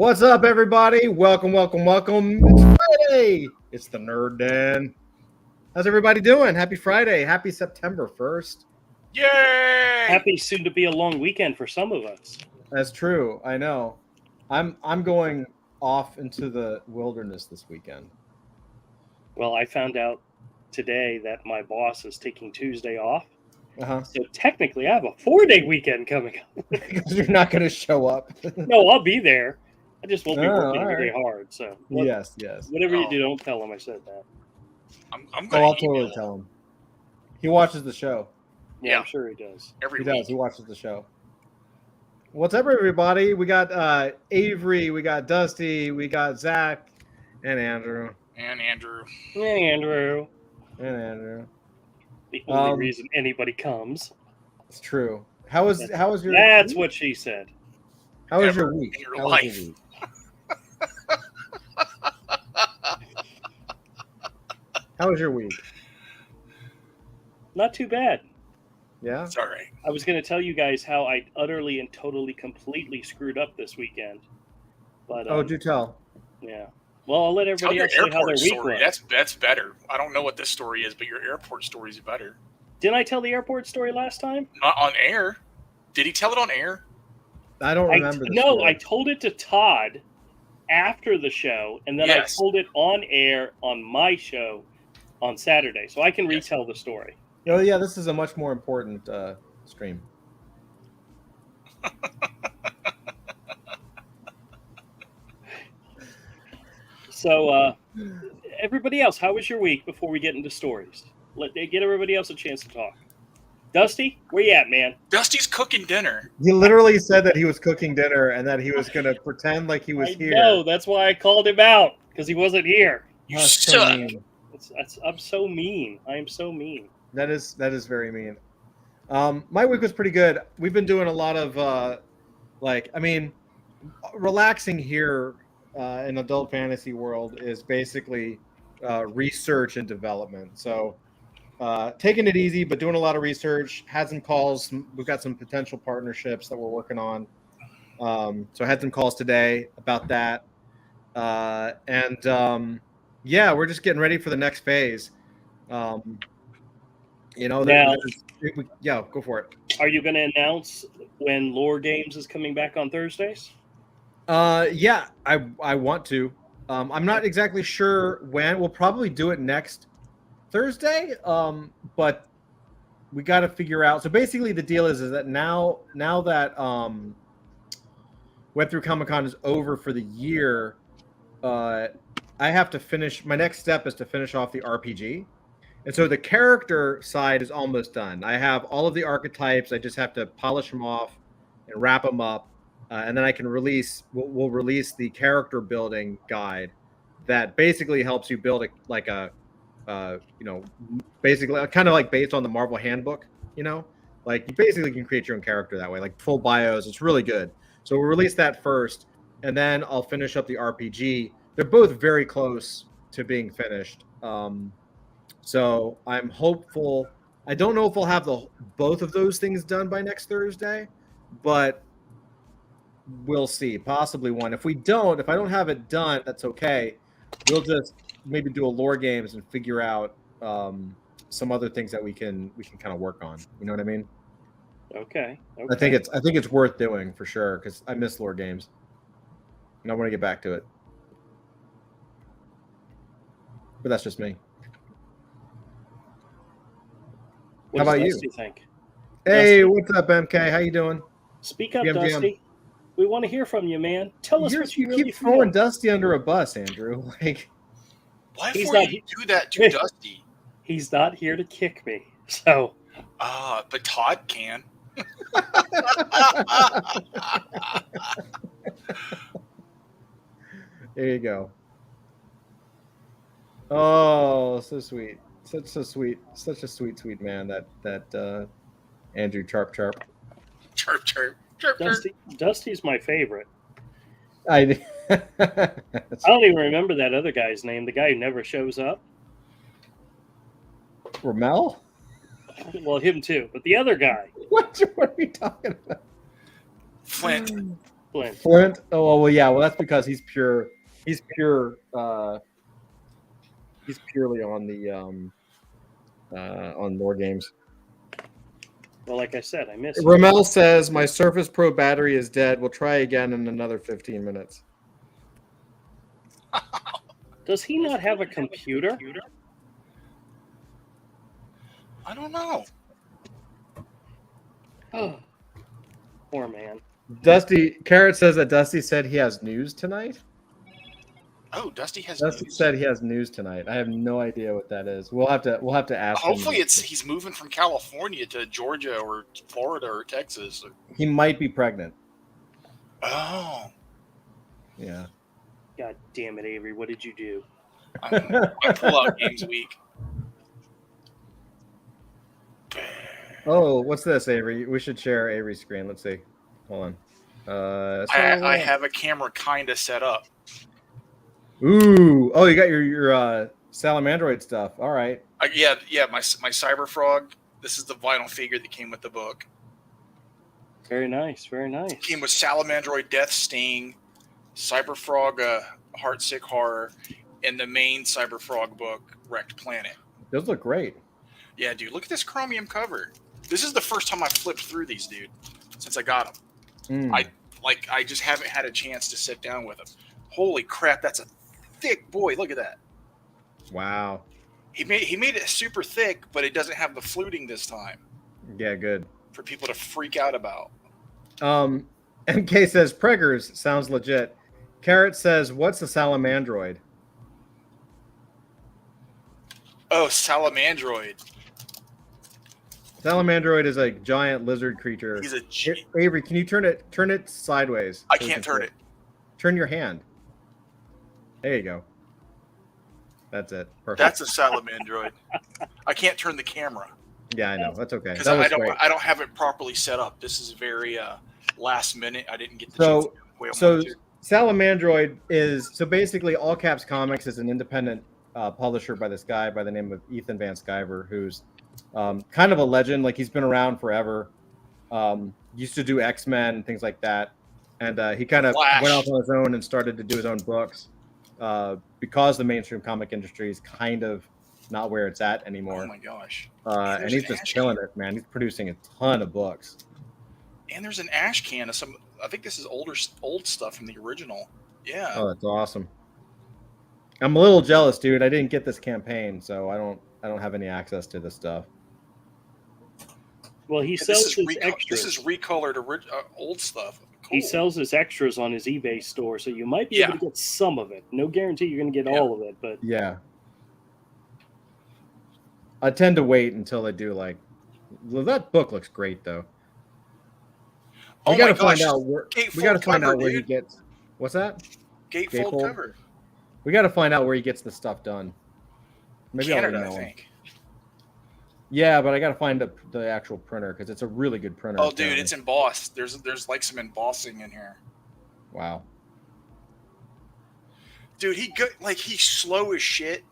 What's up, everybody? Welcome. It's Friday. It's the Nerd Den. How's everybody doing? Happy Friday. Happy September 1st. Yay! Happy soon to be a long weekend for some of us. That's true. I know. I'm going off into the wilderness this weekend. Well, I found out today that my boss is taking Tuesday off. Uh-huh. So technically, I have a 4-day weekend coming up. Because you're not going to show up. No, I'll be there. I just won't be working all really right. hard. So Yes. whatever you do, don't tell him I said that. I'm going I'll totally tell him. He watches the show. Yeah, I'm sure he does. every He week. does. He watches the show. What's up, everybody? We got Avery, we got Dusty, we got Zach, and Andrew. And Andrew. Hey, Andrew. The only reason anybody comes. It's true. How was your? That's week? what she said. How was Ever your week? in your How was life. your week? How was your week? Not too bad. Yeah. It's all right. I was going to tell you guys how I utterly and totally completely screwed up this weekend. But Do tell. yeah. Well, I'll let Tell everybody your else say how their airport week story. was. That's better. I don't know what this story is, but your airport story is better. Didn't I tell the airport story last time? Not on air. Did he tell it on air? I don't remember. I told it to Todd after the show, and then Yes. I told it on air on my show on Saturday, so I can Yes. retell the story. Oh yeah, this is a much more important stream. So, everybody else, how was your week before we get into stories? Get everybody else a chance to talk. Dusty, where you at, man? Dusty's cooking dinner. He literally said that he was cooking dinner and that he was going to pretend like he was here. No, that's why I called him out, because he wasn't here. You That's so suck. mean. I'm so mean. I am so mean. That is very mean. My week was pretty good. We've been doing a lot of relaxing here in adult fantasy world is basically research and development. So taking it easy, but doing a lot of research. Had some calls. We've got some potential partnerships that we're working on. So I had some calls today about that. Yeah, we're just getting ready for the next phase. Yeah, go for it. Are you going to announce when Lore Games is coming back on Thursdays? Yeah, I want to. I'm not exactly sure when. We'll probably do it next Thursday. But we got to figure out. So basically, the deal is that now that Web3 Comic-Con is over for the year, I have to finish. My next step is to finish off the RPG. And so the character side is almost done. I have all of the archetypes. I just have to polish them off and wrap them up. And then I can we'll release the character building guide that basically helps you build basically kind of like based on the Marvel handbook, like you basically can create your own character that way, like full bios. It's really good. So we'll release that first, and then I'll finish up the RPG. They're both very close to being finished. So I'm hopeful. I don't know if we'll have both of those things done by next Thursday, but we'll see. Possibly one. If I don't have it done, that's okay. We'll just maybe do a lore games and figure out some other things that we can kind of work on. You know what I mean? Okay. I think it's worth doing for sure because I miss lore games, and I want to get back to it. But that's just me. What How about does you? Dusty think? Hey, Dusty? what's up, MK? How you doing? Speak up, GM. Dusty. We want to hear from you, man. Tell us what you really keep feel. throwing Dusty under a bus, Andrew. Like, Why He's for not- you do that to Dusty? He's not here to kick me, so But Todd can. there you go. Oh, so sweet. Such a sweet man. That Andrew Charp. Chirp, chirp, chirp, chirp. Dusty's my favorite. I I don't even remember that other guy's name. The guy who never shows up. Ramel? Well, him too, but the other guy. What are we talking about? Flint. Flint. Flint. Oh well, yeah. Well, that's because he's pure. He's pure. He's purely on the on War Games. Well, like I said, I missed it. Ramel says my Surface Pro battery is dead. We'll try again in another 15 minutes. Does he not have a computer? I don't know. Oh, poor man. Dusty Carrot says that Dusty said he has news tonight. Oh, Dusty has. Dusty news. said he has news tonight. I have no idea what that is. We'll have to ask Hopefully, him. he's moving from California to Georgia or Florida or Texas. He might be pregnant. Oh, Yeah. God damn it, Avery! What did you do? I pull out games week. Oh, what's this, Avery? We should share Avery's screen. Let's see. Hold on. I have a camera kind of set up. Ooh. Oh, you got your Salamandroid stuff. All right. Yeah. My Cyber Frog. This is the vinyl figure that came with the book. Very nice. Very nice. It came with Salamandroid Death Sting, Cyber Frog Heartsick Horror, and the main Cyber Frog book, Wrecked Planet. Those look great. Yeah, dude. Look at this chromium cover. This is the first time I've flipped through these, dude, since I got them. I just haven't had a chance to sit down with them. Holy crap, that's a thick boy. Look at that. Wow. He made it super thick, but it doesn't have the fluting this time Yeah, good. for people to freak out about. MK says Preggers sounds legit. Carrot says, what's a Salamandroid? Oh, Salamandroid. Salamandroid is a giant lizard creature. He's a Avery, can you turn it sideways? I can't turn it. Turn your hand. There you go. That's it. Perfect. That's a Salamandroid. I can't turn the camera Yeah, I know. That's okay. because That was I don't great. I don't have it properly set up. This is very last minute. I didn't get the So- chance to do it. So Salamandroid is basically All Caps Comics is an independent publisher by this guy by the name of Ethan Van Sciver, who's kind of a legend. Like he's been around forever. Used to do X-Men and things like that, and he kind of Flash. went off on his own and started to do his own books because the mainstream comic industry is kind of not where it's at anymore. Oh my gosh. And there's he's an just Ash killing it, man. He's producing a ton of books. And there's an ash can of some. I think this is old stuff from the original. Yeah. Oh, that's awesome. I'm a little jealous, dude. I didn't get this campaign, so I don't have any access to this stuff. Well, he This sells is, his this extras. is recolored old stuff. Cool. He sells his extras on his eBay store, so you might be Yeah. able to get some of it. No guarantee you're going to get all of it, but Yeah. I tend to wait until they do like. Well, that book looks great though. Oh We got my to find gosh. out where Gatefold we got to find cover, out where he dude. gets. What's that? Gatefold Gatefold? cover. We got to find out where he gets the stuff done. Maybe I'll Canada, I email him. think. Yeah, but I got to find the actual printer because it's a really good printer. Oh, dude, apparently. it's embossed. There's like some embossing in here. Wow. Dude, he's slow as shit.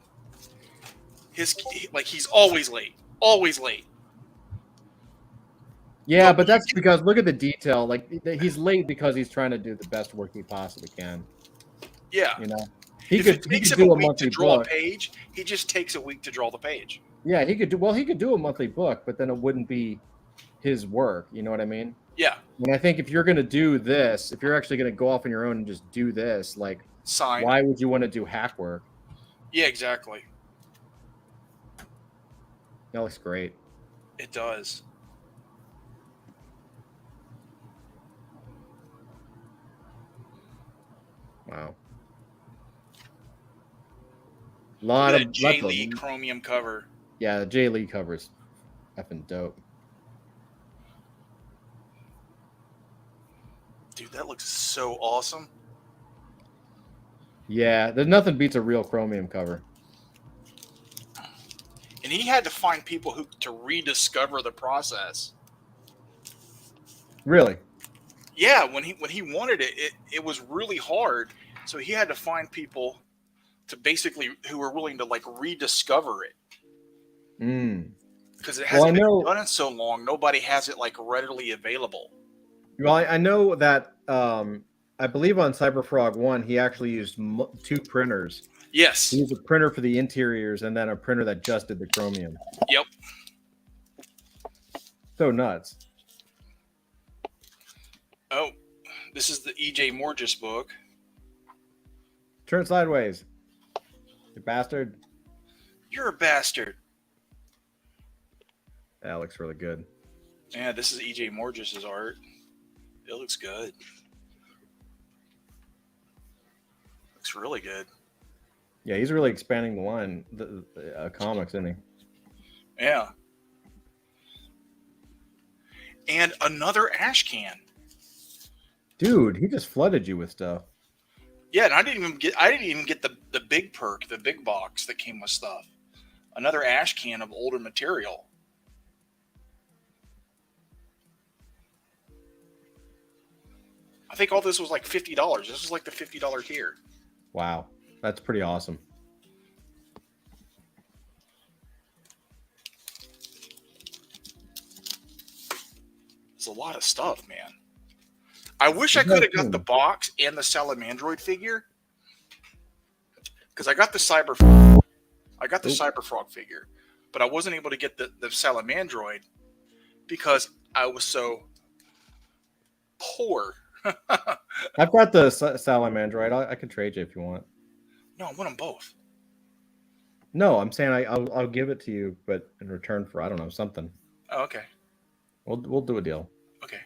He's always late. Always late. Yeah, Well, but that's because look at the detail. Like he's late because he's trying to do the best work he possibly can. Yeah. You know, he If could it takes him do a a week to monthly draw a book. page, he just takes a week to draw the page. Yeah, he could do a monthly book, but then it wouldn't be his work. You know what I mean? Yeah. And I think if you're gonna do this, if you're actually gonna go off on your own and just do this, like, Signed. why would you want to do hack work? Yeah, exactly. That looks great. It does. Wow. Lot The of J. lots of- Lee chromium cover. Yeah, the J. Lee covers effing dope. Dude, that looks so awesome. Yeah, there's nothing beats a real chromium cover. And he had to find people to rediscover the process. Really? Yeah, when he wanted it was really hard. So he had to find people to basically who were willing to like rediscover it. Mm. Because it Well, hasn't I know- been done in so long, nobody has it like readily available. Well, I know that I believe on Cyberfrog 1, he actually used 2 printers. Yes. He used a printer for the interiors and then a printer that just did the chromium. Yep. So nuts. Oh, this is the E.J. Morgis book. Turn sideways. You bastard. You're a bastard. That looks really good. Yeah, this is E.J. Morgis' art. It looks good. Looks really good. Yeah, he's really expanding the line, the comics, isn't he? Yeah. And another ash can. Dude, he just flooded you with stuff. Yeah, and I didn't even get the big perk, the big box that came with stuff. Another ash can of older material. I think all this was like $50. This was like the $50 tier. Wow, that's pretty awesome. It's a lot of stuff, man. I wish I could have got the box and the Salamandroid figure, because I got the Cyberfrog figure, but I wasn't able to get the Salamandroid because I was so poor. I've got the Salamandroid. I can trade you if you want. No, I want them both. No, I'm saying I'll give it to you, but in return for, I don't know, something. Oh, okay. We'll do a deal. Okay.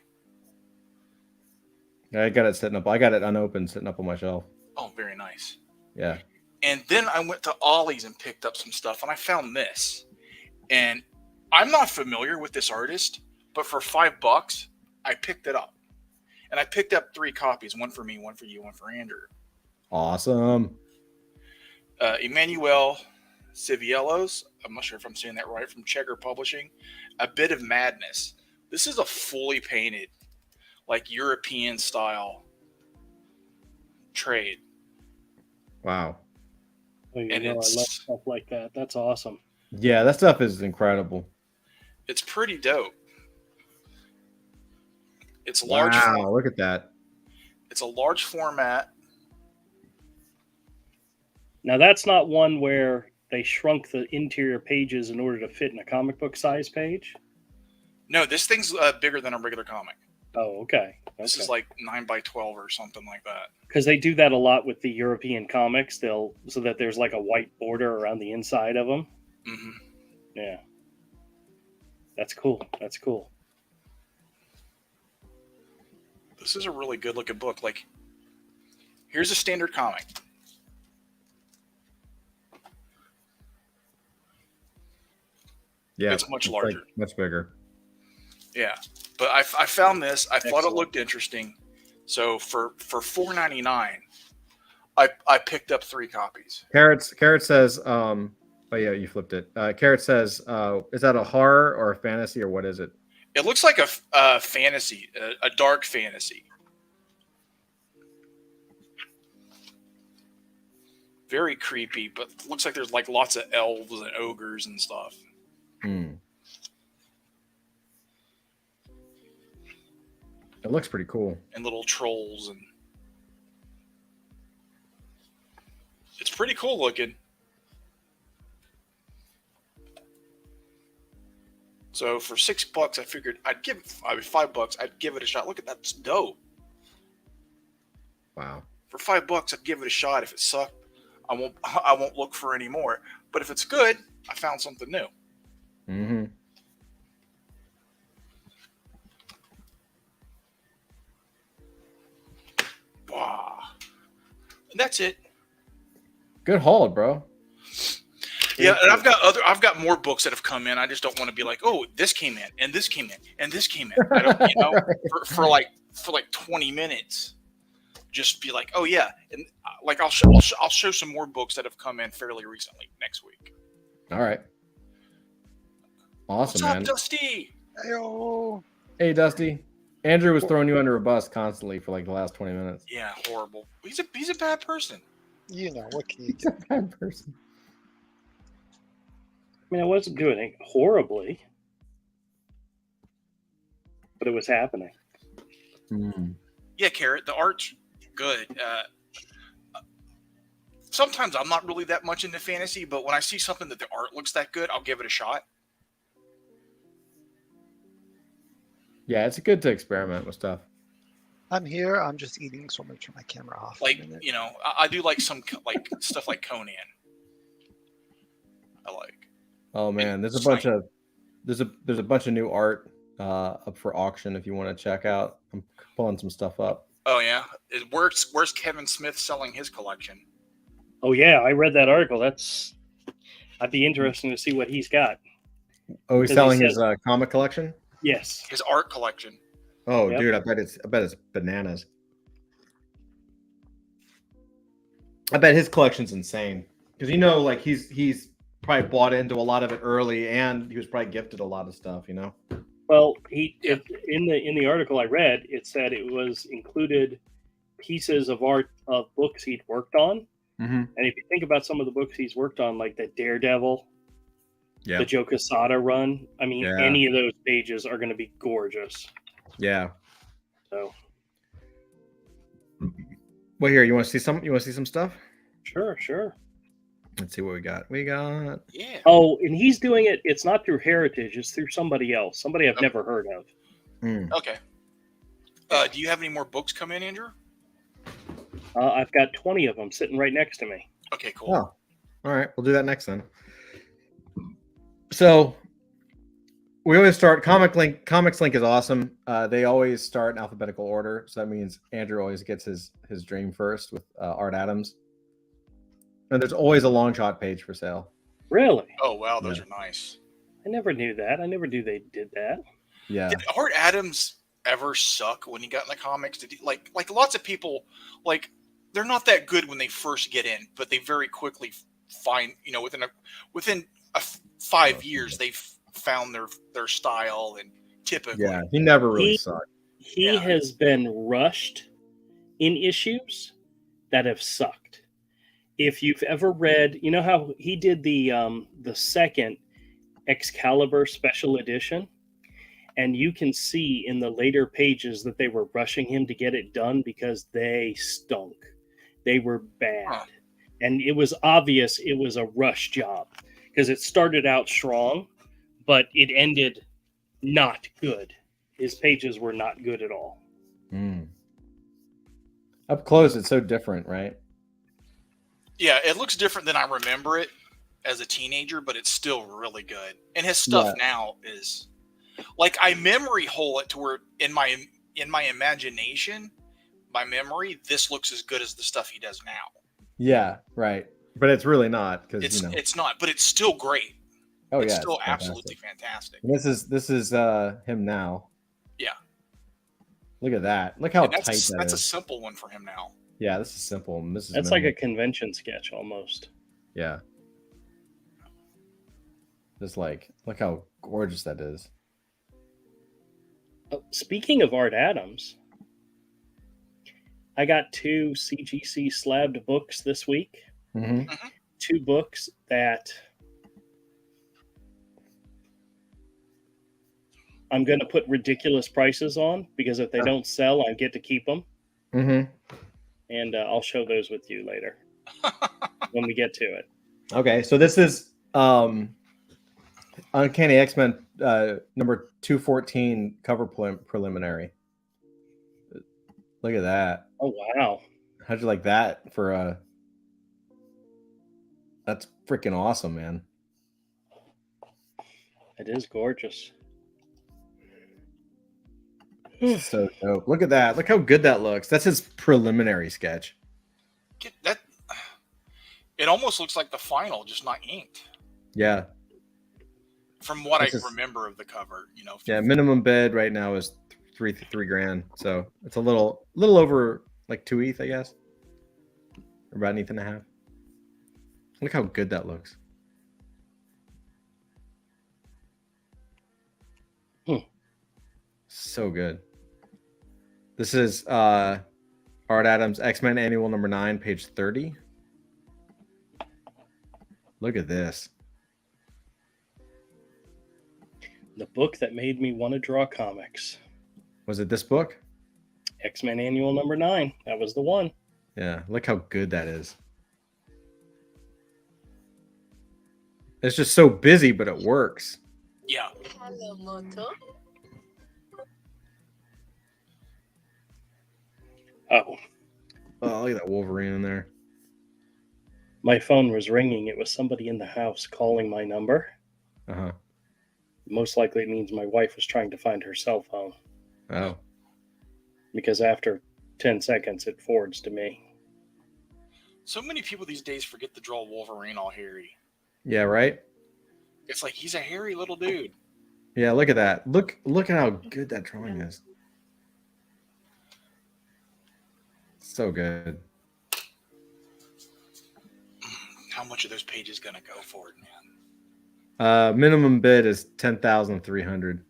I got it sitting up. I got it unopened, sitting up on my shelf. Oh, very nice. Yeah. And then I went to Ollie's and picked up some stuff, and I found this. And I'm not familiar with this artist, but for $5, I picked it up. And I picked up 3 copies, one for me, one for you, one for Andrew. Awesome. Emmanuel Civielos, I'm not sure if I'm saying that right, from Checker Publishing, A Bit of Madness. This is a fully painted, like European style trade. Wow. Oh, you And know, I love stuff like that. That's awesome. Yeah, that stuff is incredible. It's pretty dope. It's large. Wow, look at that. It's a large format. Now, that's not one where they shrunk the interior pages in order to fit in a comic book size page? No, this thing's bigger than a regular comic. Oh, okay. This is like 9x12 or something like that. Because they do that a lot with the European comics. So that there's like a white border around the inside of them. Mm-hmm. Yeah. That's cool. That's cool. This is a really good looking book. Like, here's a standard comic. Yeah, it's much larger. Like, much bigger. Yeah. But I found this. I Excellent. thought it looked interesting. So for $4.99, I picked up 3 copies. Carrot says, oh yeah, you flipped it. Carrot says, is that a horror or a fantasy or what is it? It looks like a fantasy, a dark fantasy. Very creepy, but looks like there's like lots of elves and ogres and stuff. Hmm. It looks pretty cool. And little trolls, and it's pretty cool looking. So for $6, I figured $5, I'd give it a shot. Look at that, it's dope. Wow. For $5, I'd give it a shot. If it sucked, I won't look for any more. But if it's good, I found something new. Mm-hmm. Wow. And that's it. Good haul, bro. Yeah, and I've got more books that have come in. I just don't want to be like, oh, this came in, and this came in, and this came in. I don't, for like 20 minutes, just be like, oh yeah, and like I'll show some more books that have come in fairly recently next week. All right. Awesome, What's up, man. Dusty? Heyo. Hey, Dusty. Andrew was throwing you under a bus constantly for like the last 20 minutes. Yeah, horrible. He's a bad person. You know, what can you He's a bad person. I mean, I wasn't doing it horribly, but it was happening. Mm. Yeah, Carrot. The art's good. Sometimes I'm not really that much into fantasy, but when I see something that the art looks that good, I'll give it a shot. Yeah, it's good to experiment with stuff. I'm here. I'm just eating, so I'm gonna turn my camera off. Like, a minute. you know, I do like some like stuff like Conan. I like. Oh man, there's a Snipe. bunch of new art up for auction if you want to check out. I'm pulling some stuff up. Oh yeah, where's Kevin Smith selling his collection? Oh yeah, I read that article. I'd be interested to see what he's got. Oh, he's Because he selling his says- comic collection. Yes. His art collection. Oh, Yep. dude, I bet it's bananas. I bet his collection's insane because like he's probably bought into a lot of it early, and he was probably gifted a lot of stuff. Well, in the article I read, it said it was included pieces of art of books he'd worked on. Mm-hmm. And if you think about some of the books he's worked on, like the Daredevil, Yeah, the Joe Quesada run, I mean, Yeah. any of those pages are going to be gorgeous. yeah. So Well, here you want to see some? You want to see some stuff? sure. Let's see what we got. Yeah. Oh, and he's doing it. It's not through Heritage; it's through somebody else, somebody I've Okay. never heard of. Okay. Do you have any more books come in, Andrew? I've got 20 of them sitting right next to me. Okay, cool. Oh, all right. We'll do that next then. So we always start Comics Link is awesome. They always start in alphabetical order, so that means Andrew always gets his dream first with Art Adams. And there's always a long shot page for sale. Really? Oh wow, those are nice. I never knew that. I never knew they did that. Yeah. Did Art Adams ever suck when he got in the comics? Did he like lots of people like they're not that good when they first get in, but they very quickly find within 5 years they've found their style and typically Yeah, he never really sucked. He Yeah. has been rushed in issues that have sucked. If you've ever read, you know how he did the second Excalibur special edition, and you can see in the later pages that they were rushing him to get it done because they stunk. They were bad. Huh. And it was obvious it was a rush job because it started out strong, but it ended not good. His pages were not good at all. Up close, it's so different, right? Yeah, it looks different than I remember it as a teenager, but it's still really good. And his stuff now is like I memory hole it to where in my imagination, my memory, this looks as good as the stuff he does now. Yeah, right. But it's really not because It's not, but it's still great. Oh It's yeah, still it's absolutely fantastic. And this is him now. Yeah. Look at that. Look how And tight that's that a is. simple one for him now. Yeah, this is simple. And this is That's like a minimal. convention sketch almost. Yeah. Just like look how gorgeous that is. Speaking of Art Adams, I got 2 CGC slabbed books this week. Mm-hmm. 2 books that I'm going to put ridiculous prices on because if they don't sell, I get to keep them. Mm-hmm. And I'll show those with you later when we get to it. Okay, so this is Uncanny X-Men number 214 cover preliminary. Look at that. Oh, wow. How'd you like that for a? That's freaking awesome, man. It is gorgeous. So dope. Look at that. Look how good that looks. That's his preliminary sketch. Get that. It almost looks like the final, just not inked. Yeah. From what This I is- remember of the cover, Yeah. Minimum bid right now is three grand. So it's a little over like 2 ETH, I guess. Or about an ETH and a half. Look how good that looks. So good. This is Art Adams X-Men Annual number 9, page 30. Look at this. The book that made me want to draw comics. Was it this book? X-Men Annual number 9. That was the one. Yeah, look how good that is. It's just so busy, but it works. Yeah. Hello, Moto. Oh, Oh, look at that Wolverine in there. my phone was ringing. It was somebody in the house calling my number. Uh-huh. Most likely it means my wife was trying to find her cell phone. Oh. Because after 10 seconds, it forwards to me. So many people these days forget to draw Wolverine all hairy. Yeah, right? It's like he's a hairy little dude. Yeah, look at that. Look at how good that drawing is. So good. How much are those pages gonna go for it, man? Minimum bid is 10,300.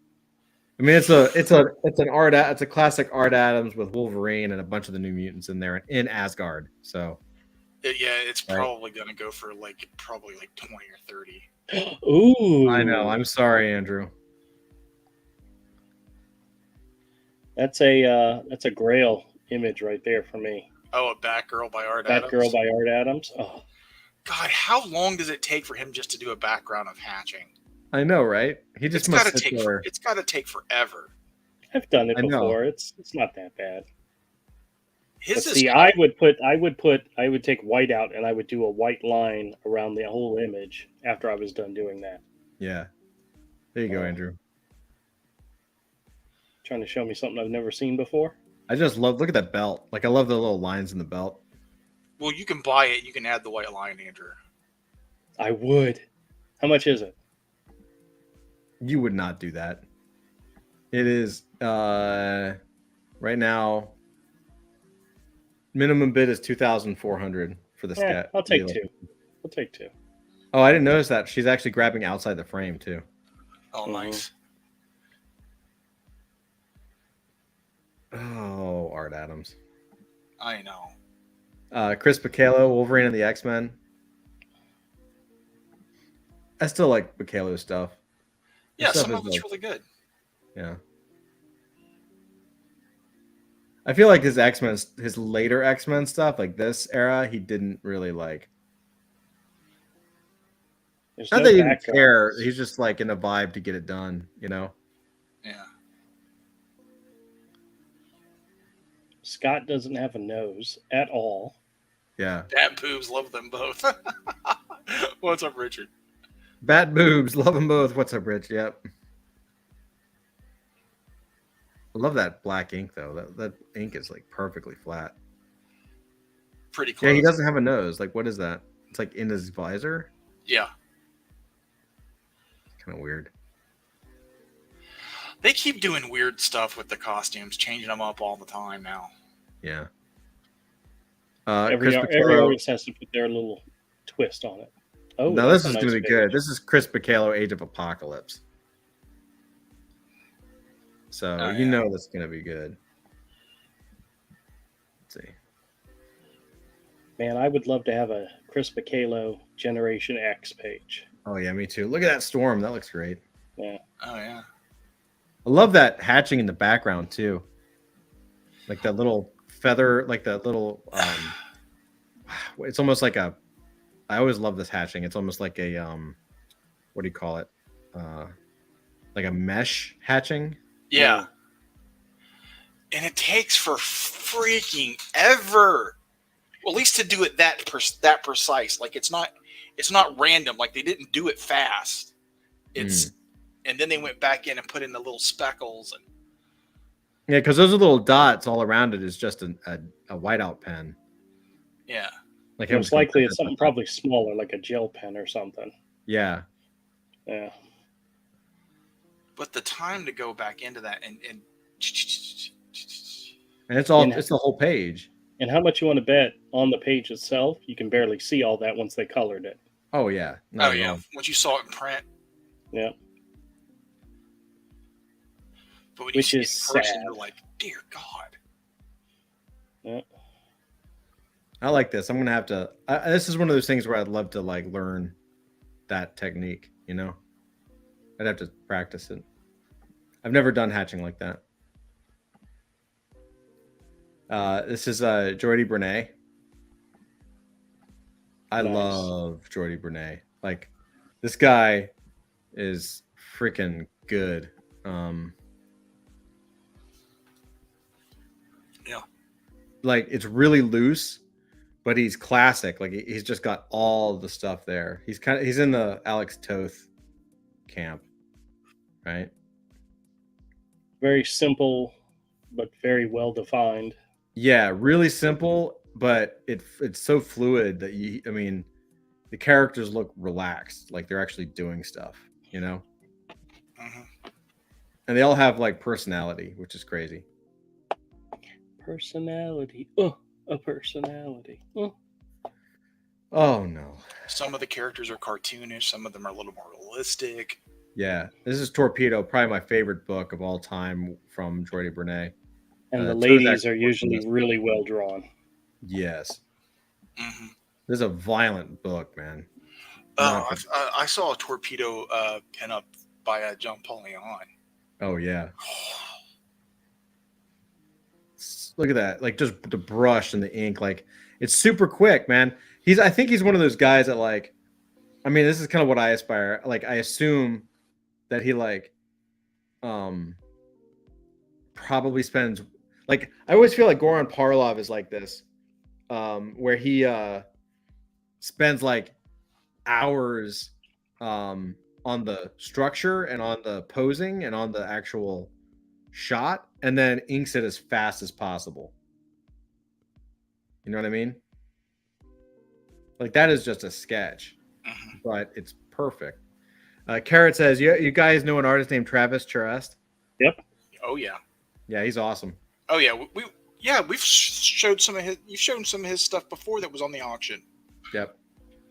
I mean, it's a classic Art Adams with Wolverine and a bunch of the New Mutants in there in Asgard. So It's Right. probably gonna go for probably 20 or 30. Ooh. I know. I'm sorry, Andrew. That's a Grail image right there for me. Oh, a Batgirl by Art Adams. Batgirl by Art Adams. Oh, God, how long does it take for him just to do a background of hatching? I know, right? He just must sit there. It's gotta take forever. I've done it I know. before. It's not that bad. But His is see, I would take white out and I would do a white line around the whole image after I was done doing that. Yeah. There you go, Andrew. Trying to show me something I've never seen before. I just look at that belt. Like I love the little lines in the belt. well, you can buy it. You can add the white line, Andrew. I would. How much is it? You would not do that. It is right now. Minimum bid is 2,400 for the Yeah, scat. I'll take two. I'll take two. Oh, I didn't notice that. She's actually grabbing outside the frame too. Oh, Mhm. nice. Oh, Art Adams. I know. Chris Bacalo, Wolverine and the X-Men. I still like Bacalo's stuff. His Yeah, stuff some is of it's like- really good. Yeah. I feel like his X-Men, his later X-Men stuff, like this era, he didn't really like. There's Not no that he didn't background. care. He's just like in a vibe to get it done, you know? Yeah. Scott doesn't have a nose at all. Yeah. Dad boobs, love them both. What's up, Richard? Bat boobs, love them both. What's up, Rich? Yep. I love that black ink though. That ink is like perfectly flat. Pretty close. Yeah, he doesn't have a nose. Like, what is that? It's like in his visor. Yeah. Kind of weird. They keep doing weird stuff with the costumes, changing them up all the time now. Yeah. Every Chris artist has to put their little twist on it. Oh, no, that's this is a going to nice be good. page. This is Chris Bacalo, Age of Apocalypse. So Oh, you yeah. know that's going to be good. Let's see. Man, I would love to have a Chris Bacalo Generation X page. Oh yeah, me too. Look at that storm. That looks great. Yeah. Oh, yeah. I love that hatching in the background too. Like that little feather, like that little it's almost like a I always love this hatching. It's almost like a what do you call it? Like a mesh hatching. Yeah. And it takes for freaking ever. Well, at least to do it that precise. Like it's not random. Like they didn't do it fast. It's and then they went back in and put in the little speckles and Yeah, because those are little dots all around it is just a whiteout pen. yeah. Like Most likely it's something probably smaller, like a gel pen or something. Yeah. Yeah. But the time to go back into that and And it's all And- it's the whole page. And how much you want to bet on the page itself? You can barely see all that once they colored it. Oh yeah. Not oh at yeah, all. once you saw it in print. Yeah. But when you Which see it is in person, sad. you're like, dear God. Yeah. I like this. I'm gonna have to. This is one of those things where I'd love to like learn that technique. You know, I'd have to practice it. I've never done hatching like that. This is Jordy Bernay. I Nice. love Jordy Bernay. Like, this guy is freaking good. Yeah. Like, it's really loose, but he's classic. Like, he's just got all the stuff there. He's in the Alex Toth camp, right? Very simple, but very well defined. Yeah, really simple, but it's so fluid that the characters look relaxed, like they're actually doing stuff, you know? Mhm. And they all have like personality, which is crazy. Personality. A personality. Oh no. Some of the characters are cartoonish. Some of them are a little more realistic. Yeah, this is Torpedo, probably my favorite book of all time from Jordy Bernay. And the Toth ladies actually are worked on usually this. really well drawn. Yes. Mm-hmm. This is a violent book, man. I saw a Torpedo pinup by John Paul Leon. Oh yeah. Look at that. Like, just the brush and the ink, like, it's super quick, man. I think he's one of those guys that, like, I mean, this is kind of what I aspire. Like, I assume that he like probably spends, like, I always feel like Goran Parlov is like this, where he spends like hours on the structure and on the posing and on the actual shot, and then inks it as fast as possible. You know what I mean? Like, that is just a sketch, but it's perfect. Carrot says, you guys know an artist named Travis Charest? Yep. Oh yeah. Yeah, he's awesome. Oh yeah. We've showed some of his. You've shown some of his stuff before that was on the auction. Yep.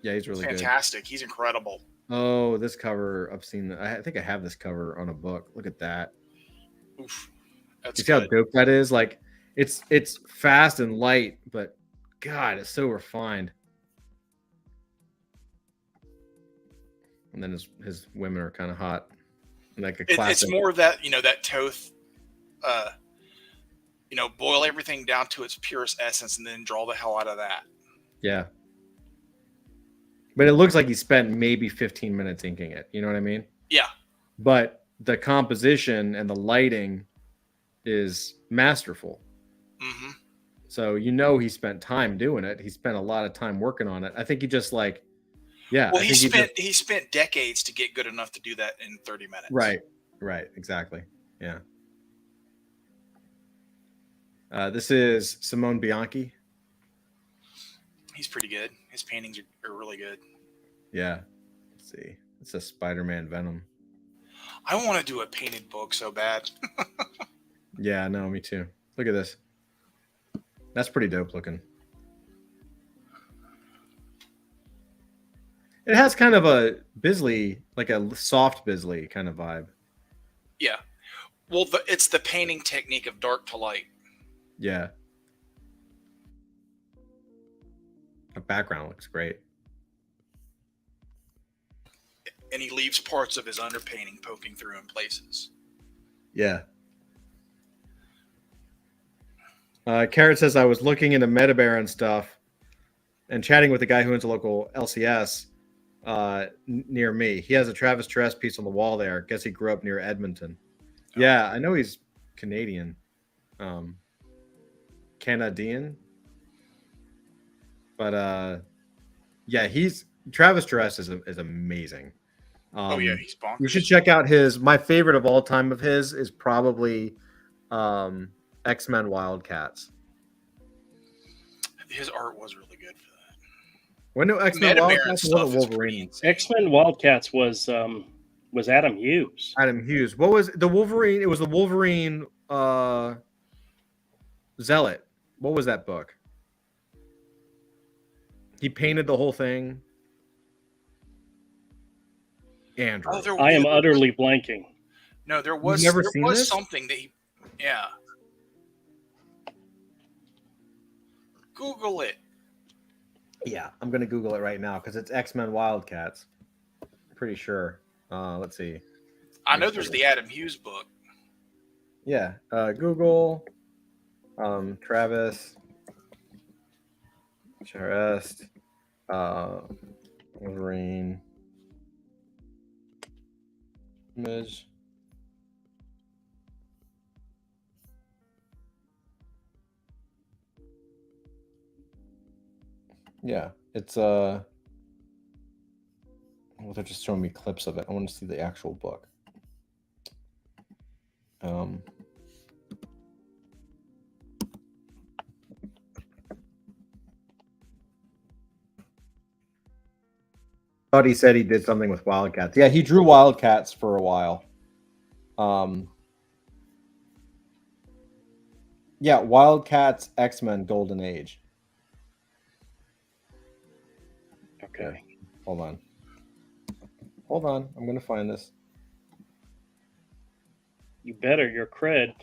Yeah, he's really Fantastic. He's incredible. good. Oh, this cover, I've seen. I think I have this cover on a book. Look at that. Oof. That's You see how dope that is? Like, it's fast and light, but God, it's so refined. And then his women are kind of hot, like a classic. It's more of that, that Toth, boil everything down to its purest essence and then draw the hell out of that. Yeah. But it looks like he spent maybe 15 minutes inking it. You know what I mean? Yeah. But the composition and the lighting is masterful. Mm-hmm. So he spent time doing it. He spent a lot of time working on it. I think he just like, yeah. Well, he spent decades to get good enough to do that in 30 minutes. Right, exactly. Yeah. This is Simone Bianchi. He's pretty good. His paintings are really good. Yeah. Let's see. It's a Spider-Man Venom. I want to do a painted book so bad. Yeah, no, me too. Look at this. That's pretty dope looking. It has kind of a Bisley, like a soft Bisley kind of vibe. Yeah. Well, it's the painting technique of dark to light. Yeah. The background looks great. And he leaves parts of his underpainting poking through in places. Yeah. Carrot says, I was looking into Metabaron stuff and chatting with the guy who owns a local LCS near me. He has a Travis Charest piece on the wall there. Guess he grew up near Edmonton. Yeah, I know he's Canadian. Canadian. But yeah, Travis Charest is amazing. Oh yeah, he's bonkers. You should check out my favorite of all time of his is probably X-Men Wildcats. His art was really good for that. When do X-Men Wildcats was Wolverine? X-Men Wildcats was Adam Hughes. Adam Hughes. What was the Wolverine? It was the Wolverine Zealot. What was that book? He painted the whole thing. Andrew. I am utterly blanking. No, there was something that he. Yeah. Google it. Yeah, I'm gonna Google it right now because it's X-Men Wildcats. Pretty sure. Let's see. I know there's the Adam Hughes book. Yeah. Google. Travis Charest, Wolverine image. Yeah, it's well, they're just showing me clips of it. I want to see the actual book. Thought he said he did something with Wildcats. Yeah, he drew Wildcats for a while. Yeah, Wildcats, X-Men, Golden Age. Okay. Hold on. Hold on. I'm going to find this. You better. Your cred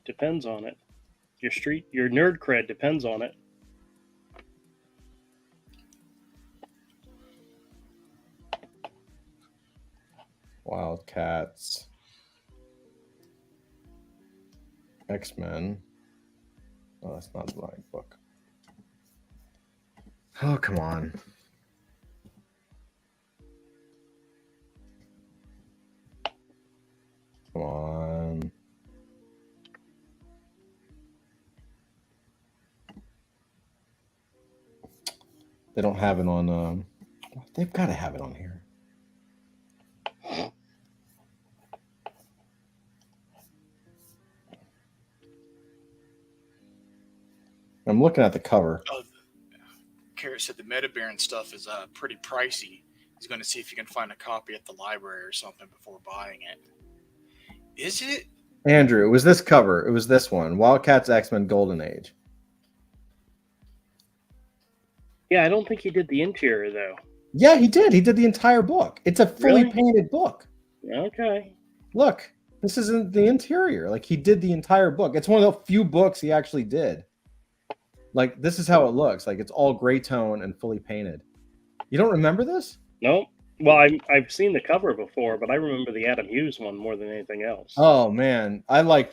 depends on it. Your nerd cred depends on it. Wildcats, X-Men. Oh, that's not the right book. Oh, come on. Come on. They don't have it on. They've got to have it on here. I'm looking at the cover. Oh, Carrot said the Metabaron stuff is pretty pricey. He's going to see if he can find a copy at the library or something before buying it. Is it? Andrew, it was this cover. It was this one. Wildcats, X-Men, Golden Age. Yeah, I don't think he did the interior though. Yeah, he did. He did the entire book. It's a fully Really? painted book. Okay. Look, this isn't the interior. Like, he did the entire book. It's one of the few books he actually did. Like, this is how it looks. Like, it's all gray tone and fully painted. You don't remember this? Nope. Well, I've seen the cover before, but I remember the Adam Hughes one more than anything else. Oh man, I like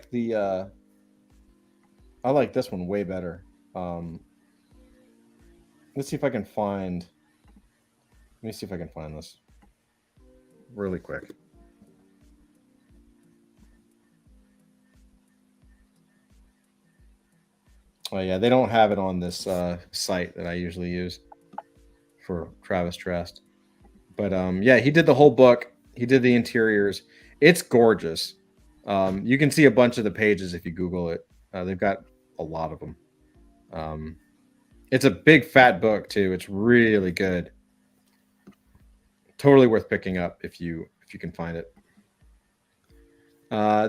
this one way better. Let's see if I can find. Let me see if I can find this really quick. Oh yeah, they don't have it on this site that I usually use for Travis Trest. But yeah, he did the whole book. He did the interiors. It's gorgeous. You can see a bunch of the pages if you Google it. They've got a lot of them. It's a big fat book too. It's really good. Totally worth picking up if you can find it.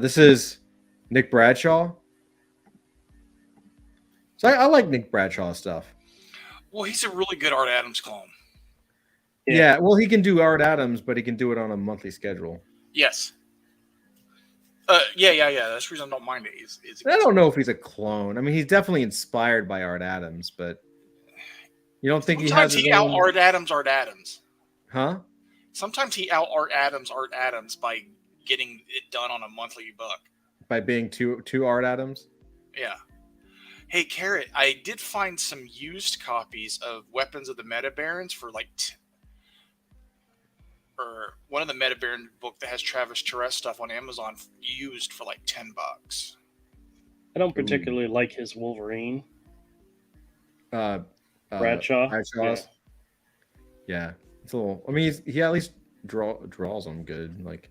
This is Nick Bradshaw. So I like Nick Bradshaw stuff. Well, he's a really good Art Adams clone. Yeah, well, he can do Art Adams, but he can do it on a monthly schedule. Yes. Yeah. That's the reason I don't mind it. I don't know if he's a clone. I mean, he's definitely inspired by Art Adams, but you don't think Sometimes he has he out Art Adams. Huh? Sometimes he out Art Adams by getting it done on a monthly book. By being two Art Adams? Yeah. Hey, Carrot, I did find some used copies of Weapons of the Metabarons for like or one of the Metabaron book that has Travis Charest stuff on Amazon used for like $10. I don't particularly like his Wolverine. Bradshaw. Yeah. Yeah, it's a little. I mean, he at least draws them good. Like,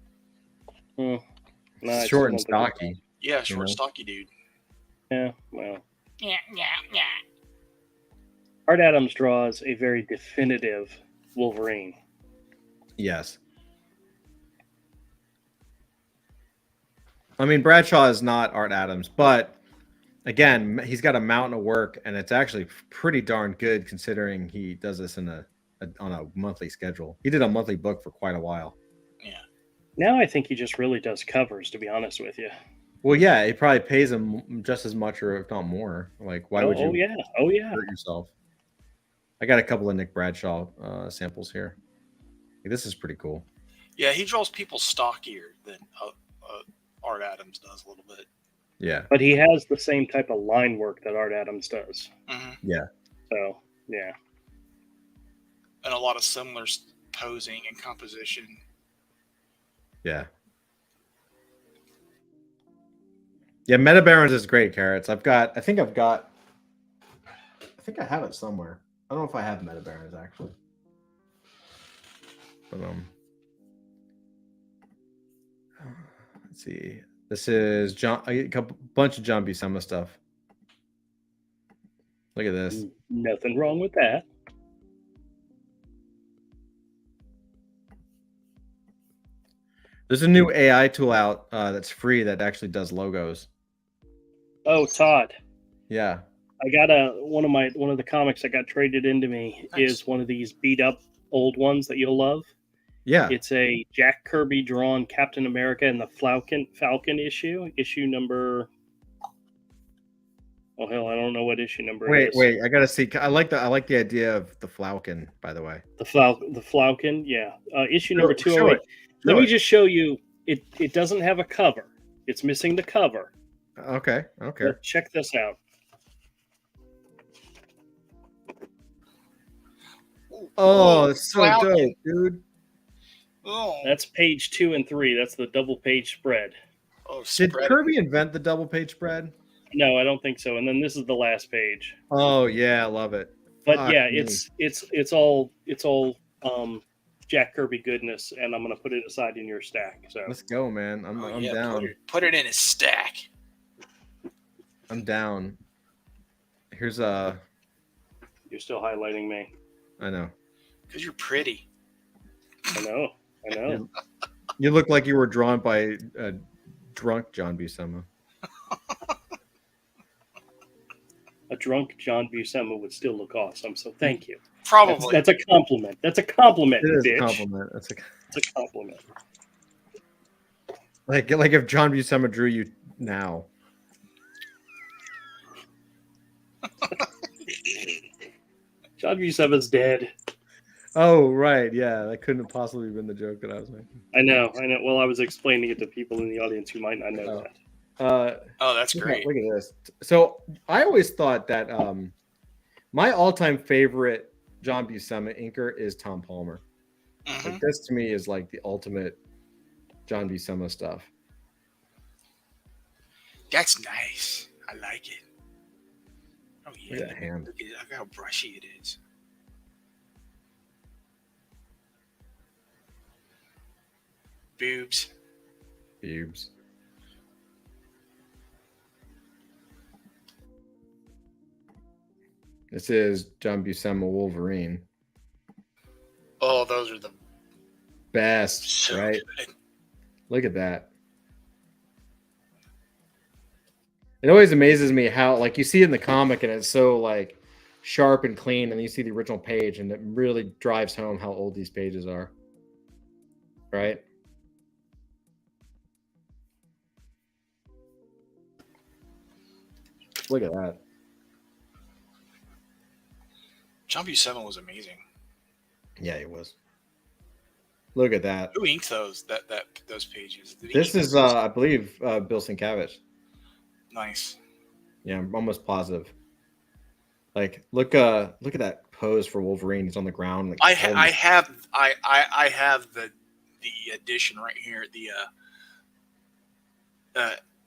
No, I short and just don't think stocky. Yeah, short, stocky dude. Yeah, well. Yeah. Art Adams draws a very definitive Wolverine. Yes. I mean, Bradshaw is not Art Adams, but again, he's got a mountain of work, and it's actually pretty darn good considering he does this on a monthly schedule. He did a monthly book for quite a while. Yeah. Now I think he just really does covers, to be honest with you. Well, yeah, it probably pays him just as much, or if not more. Like, why would you? Oh yeah. Hurt yourself. I got a couple of Nick Bradshaw samples here. This is pretty cool. Yeah, he draws people stockier than Art Adams does a little bit. Yeah. But he has the same type of line work that Art Adams does. Hmm. Yeah. So, yeah. And a lot of similar posing and composition. Yeah. Yeah, Meta Barons is great, Carrots. I think I have it somewhere. I don't know if I have Meta Barons actually. But, let's see. This is a bunch of John Buscema stuff. Look at this. Nothing wrong with that. There's a new AI tool out that's free that actually does logos. Oh, Todd. Yeah. I got one of the comics that got traded into me is one of these beat up old ones that you'll love. Yeah. It's a Jack Kirby drawn Captain America and the Falcon issue number. Oh hell, I don't know what issue number it is. Wait, I gotta see. I like the idea of the Falcon, by the way. The Falcon, yeah. Issue number 208. Let me just show you. It doesn't have a cover. It's missing the cover. Okay. But check this out. Oh, it's so Falcon. dope, dude. Oh, That's page 2 and 3. That's the double page spread. oh Did Kirby invent the double page spread? No, I don't think so. And then this is the last page. Oh yeah, I love it. But Fuck yeah, me. it's all Jack Kirby goodness, and I'm gonna put it aside in your stack. So Let's go, man. I'm yeah, down. Put it in his stack. I'm down. Here's you're still highlighting me. I know. Because you're pretty. I know. You look like you were drawn by a drunk John Buscema. A drunk John Buscema would still look awesome. So thank you. Probably. That's a compliment. That's a compliment, It is bitch. a compliment. It's a compliment. Like if John Buscema drew you now. John Buscema's dead. Oh right, yeah. That couldn't have possibly been the joke that I was making. I know. Well, I was explaining it to people in the audience who might not know that. Oh, that's great. Look at this. So I always thought that my all-time favorite John Buscema inker is Tom Palmer. Mhm. Like this to me is like the ultimate John Buscema stuff. That's nice. I like it. Oh yeah. Look at that hand. Look at how brushy it is. Boobs. Boobs. This is John Buscema Wolverine. Oh, those are the Best, so right? good. Look at that. It always amazes me how, like, you see it in the comic and it's so, like, sharp and clean, and then you see the original page, and it really drives home how old these pages are. Right? Look at that. John Buscema was amazing. Yeah, it was. Look at that. Who inked those those pages? Did he This ink is, those? I believe, Bill Sienkiewicz. Nice. Yeah, I'm almost positive. Like, look at that pose for Wolverine. He's on the ground. Like, I have the edition right here. The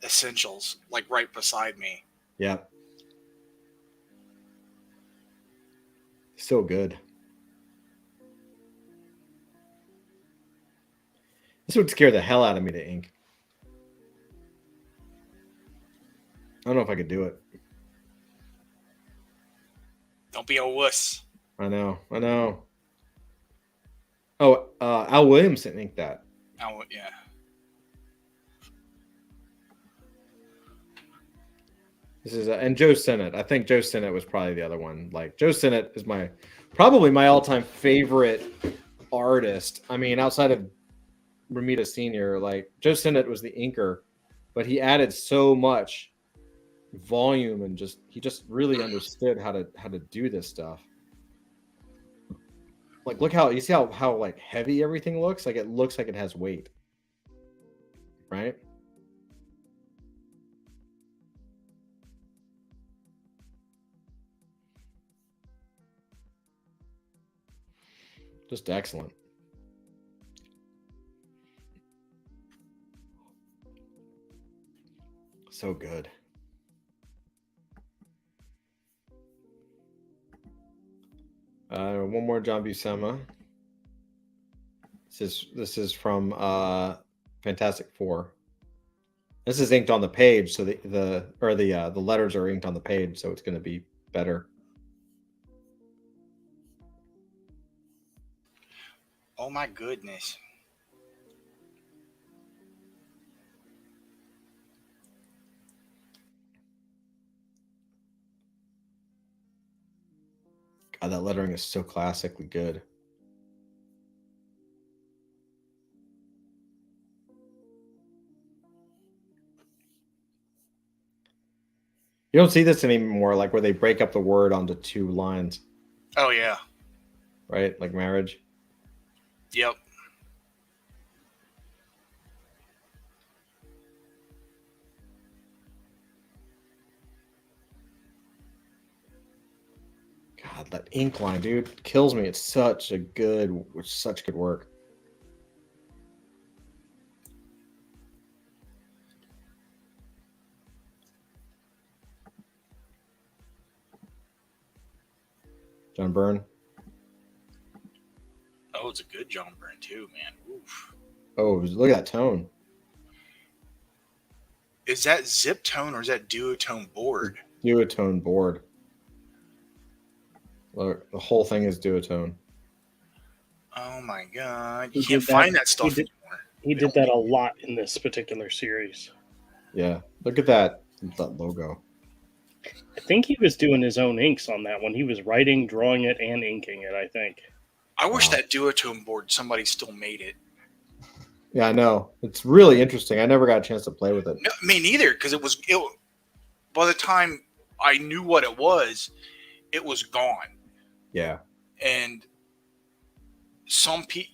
essentials, like right beside me. Yeah. So good. This would scare the hell out of me to ink. I don't know if I could do it. Don't be a wuss. I know. Oh, Al Williamson inked that. Oh yeah. This is and Joe Sinnott. I think Joe Sinnott was probably the other one. Like, Joe Sinnott is probably my all-time favorite artist. I mean, outside of Romita Sr., like, Joe Sinnott was the inker, but he added so much volume and he just really understood how to do this stuff. Like, look how you see how like heavy everything looks. Like, it looks like it has weight, right? Just excellent. So good. One more John Buscema. This is from Fantastic Four. This is inked on the page, so the letters are inked on the page, so it's going to be better. Oh my goodness. God, that lettering is so classically good. You don't see this anymore, like where they break up the word onto 2 lines, Oh yeah. right? Like marriage. Yep. God, that ink line, dude, kills me. It's such good work. John Byrne. Oh, it's a good John Byrne too, man. Oof. Oh, look at that tone. Is that zip tone or is that duotone board? Duotone board. Look, the whole thing is duotone. Oh my god. He You can't did that- find that stuff he did- anymore. He did that a lot in this particular series. Yeah, look at that logo. I think he was doing his own inks on that one. He was writing, drawing it, and inking it, I think. I wish Wow. that duotone board somebody still made it. Yeah, I know. It's really interesting. I never got a chance to play with it. No, me neither, because it by the time I knew what it was gone. Yeah. And some people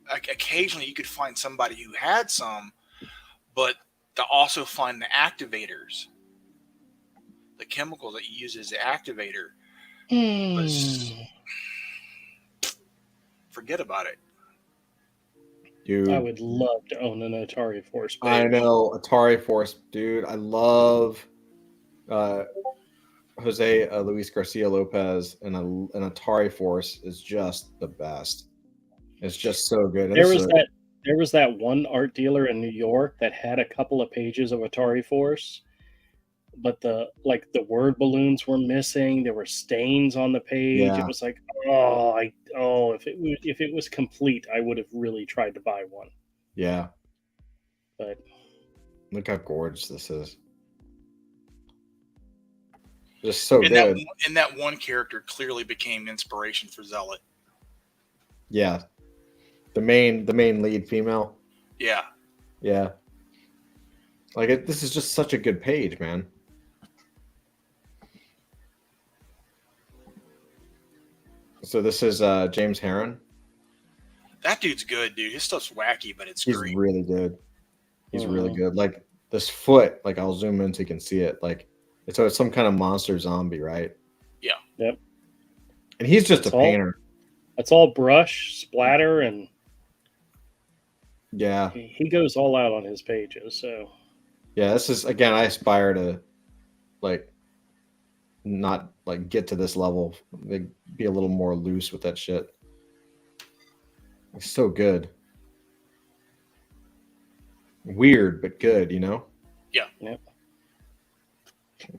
occasionally you could find somebody who had some, but to also find the activators, the chemicals that you use as the activator, was forget about it. Dude, I would love to own an Atari Force page. I know. Atari Force, dude. I love Jose Luis Garcia Lopez, and an Atari Force is just the best. It's just so good. And There was that one art dealer in New York that had a couple of pages of Atari Force, but the word balloons were missing. There were stains on the page. Yeah. It was like, if it was complete, I would have really tried to buy one. Yeah. But Look how gorgeous this is. Just so And good. that one character clearly became inspiration for Zealot. Yeah. The main lead female. Yeah. Yeah. This is just such a good page, man. So this is James Heron. That dude's good, dude. His stuff's wacky, but it's He's great. really good. He's really Mhm. good. Like this foot, like I'll zoom in so you can see it. So it's some kind of monster zombie, right? Yeah. Yep. And he's just It's a all- painter. It's all brush, splatter, and Yeah. he goes all out on his pages. So Yeah. This is, again, I aspire to not get to this level. Be a little more loose with that shit. It's so good. Weird, but good, you know?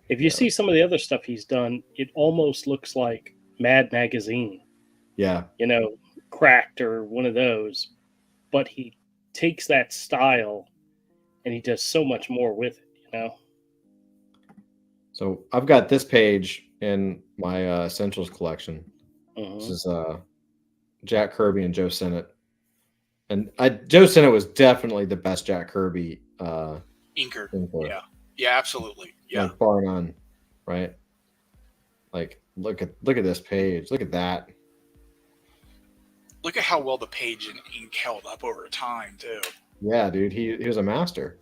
if you see some of the other stuff he's done, it almost looks like Mad Magazine, Yeah. Cracked or one of those. But he takes that style and he does so much more with it, So I've got this page in my Essentials collection. Mhm. This is Jack Kirby and Joe Sinnott. And Joe Sinnott was definitely the best Jack Kirby Inker. inker. Yeah. Yeah, absolutely. Yeah. Bar none, right? Look at this page. Look at that. Look at how well the page and ink held up over time, too. Yeah, dude, he was a master.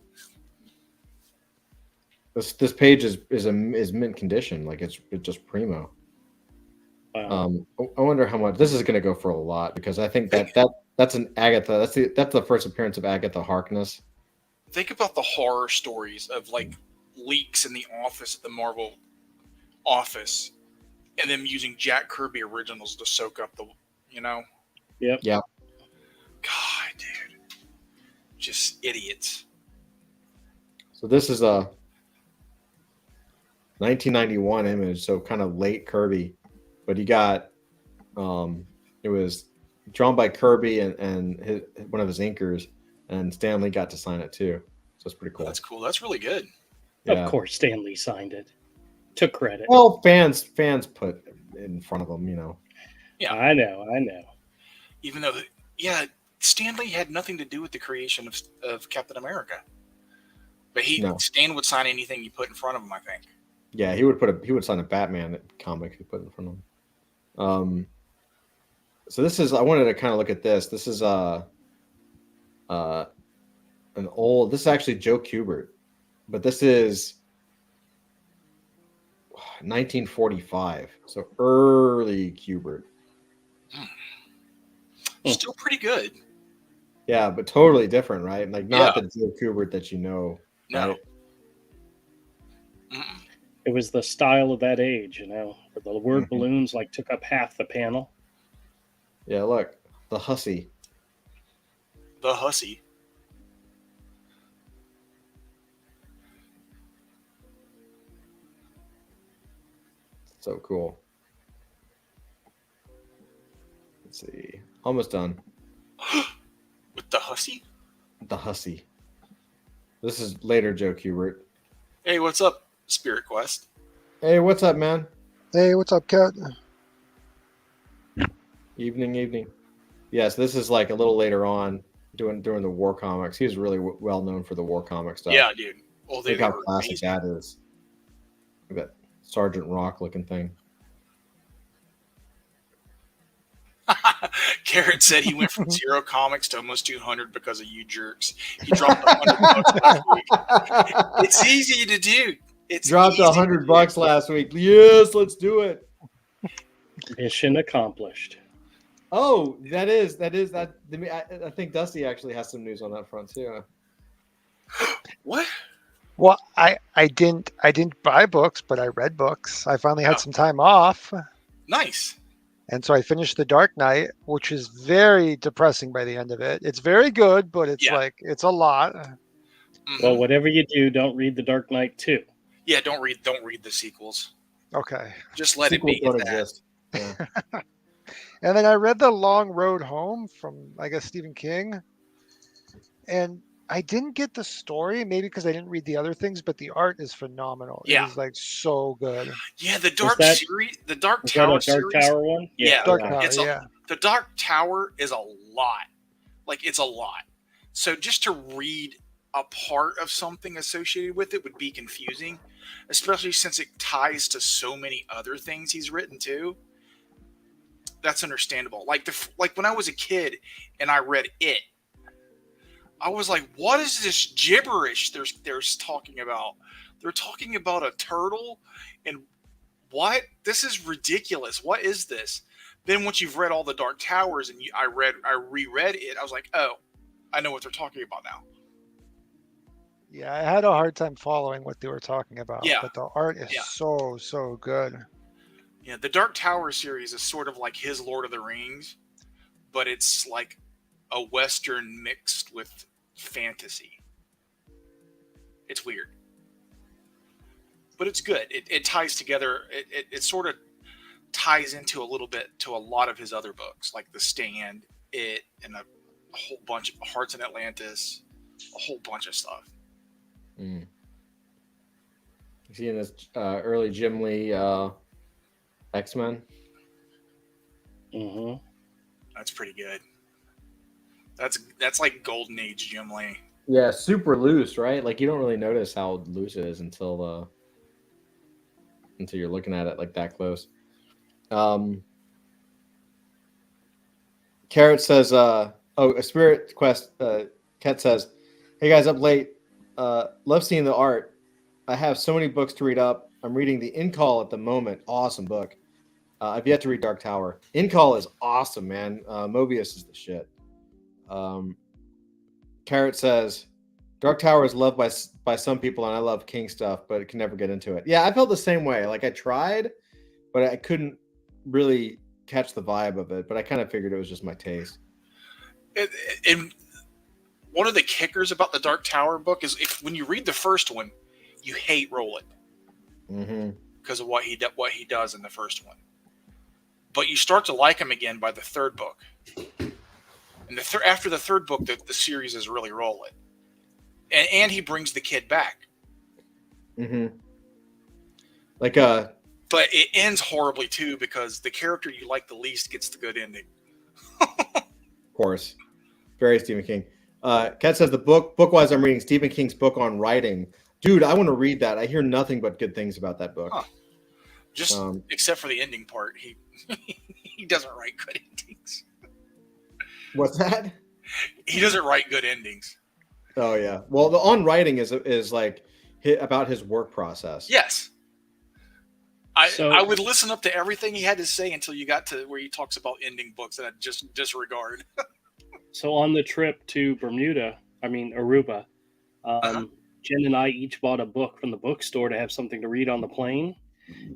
This page is mint condition. It's just primo. Wow. I wonder how much this is going to go for a lot because I think that's an Agatha. That's the first appearance of Agatha Harkness. Think about the horror stories of like leaks in the office at the Marvel office, and them using Jack Kirby originals to soak up the, you know. Yep. Yeah. God, dude, just idiots. So this is a 1991 image, so kind of late Kirby, but you got it was drawn by Kirby and one of his inkers, and Stanley got to sign it too. So it's pretty cool. That's cool. That's really good. Of course, Stan Lee signed it. Took credit. Well, fans put it in front of them, you know. Yeah, I know. even though, Stan Lee had nothing to do with the creation of Captain America, but Stan would sign anything you put in front of him, I think. Yeah, he would sign a Batman comic he put in front of him. So this is I wanted to kind of look at this. This is this is actually Joe Kubert, but this is 1945, so early Kubert. Still pretty good. Yeah, but totally different, right? Like not the Joe Kubert that you know. No. Right? It was the style of that age, you know, where the word balloons like took up half the panel. Yeah, look, the hussy. The hussy. So cool. Let's see. Almost done. With the hussy? The hussy. This is later Joe Kubert. Hey, what's up, Spirit Quest? Hey, what's up, man? Hey, what's up, Kat? Evening. Yes, this is like a little later on during the war comics. He was really well known for the war comic stuff. Yeah, dude. Well, Look how classic that is. Look at that Sergeant Rock looking thing. Carrot said he went from 0 comics to almost 200 because of you jerks. He dropped $100 last week. It's easy to do. It's dropped $100 last week. Yes, let's do it. Mission accomplished. Oh, that is that. I think Dusty actually has some news on that front too. What? Well, I didn't buy books, but I read books. I finally had some time off. Nice. And so I finished The Dark Knight, which is very depressing by the end of it. It's very good, but it's it's a lot. Mm-hmm. Well, whatever you do, don't read The Dark Knight 2. Yeah, don't read the sequels. Okay. Just let Sequels it be. don't exist. Yeah. And then I read The Long Road Home from, I guess, Stephen King. And I didn't get the story, maybe because I didn't read the other things, but the art is phenomenal. Yeah. It is like so good. Yeah, the Dark series, the Dark Tower series. Dark Tower one? Yeah. Dark Tower, The Dark Tower is a lot. Like, it's a lot. So just to read a part of something associated with it would be confusing, especially since it ties to so many other things he's written too. That's understandable. Like when I was a kid and I read it, I was like, what is this gibberish they're talking about? They're talking about a turtle and what? This is ridiculous. What is this? Then once you've read all the Dark Towers and I reread it, I was like, oh, I know what they're talking about now. Yeah, I had a hard time following what they were talking about. Yeah. But the art is so good. Yeah, the Dark Tower series is sort of like his Lord of the Rings, but it's like a Western mixed with fantasy. It's weird. But it's good. It ties together. It sort of ties into a little bit to a lot of his other books, like The Stand, and a whole bunch of Hearts in Atlantis, a whole bunch of stuff. You see in this early Jim Lee X-Men? Mm-hmm. That's pretty good. That's like Golden Age Jim Lee. Yeah, super loose, right? Like you don't really notice how loose it is until you're looking at it like that close. Carrot says, a Spirit Quest, Ket says, hey guys, up late. Love seeing the art. I have so many books to read up. I'm reading The In Call at the moment. Awesome book. I've yet to read Dark Tower. Incall is awesome, man. Mobius is the shit. Carrot says, Dark Tower is loved by some people, and I love King stuff, but it can never get into it. Yeah, I felt the same way. Like I tried, but I couldn't really catch the vibe of it. But I kind of figured it was just my taste. And one of the kickers about the Dark Tower book is when you read the first one, you hate Roland because of what he does in the first one. But you start to like him again by the third book. And after the third book, the series is really rolling. And he brings the kid back. But it ends horribly too because the character you like the least gets the good ending. Of course. Very Stephen King. Kat says book-wise, I'm reading Stephen King's book on writing. Dude, I want to read that. I hear nothing but good things about that book. Just except for the ending part. He doesn't write good endings. What's that? He doesn't write good endings. Oh yeah. Well, the on writing is like about his work process. Yes. I would listen up to everything he had to say until you got to where he talks about ending books and I just disregard. So on the trip to Aruba, Jen and I each bought a book from the bookstore to have something to read on the plane.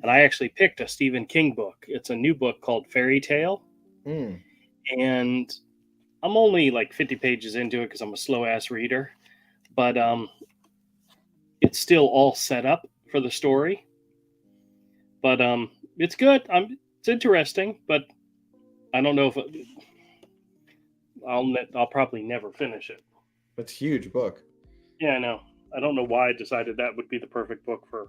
And I actually picked a Stephen King book. It's a new book called Fairy Tale. And I'm only like 50 pages into it because I'm a slow ass reader. But it's still all set up for the story. But it's good. It's interesting, but I don't know if I'll probably never finish it. It's a huge book. Yeah, I know. I don't know why I decided that would be the perfect book for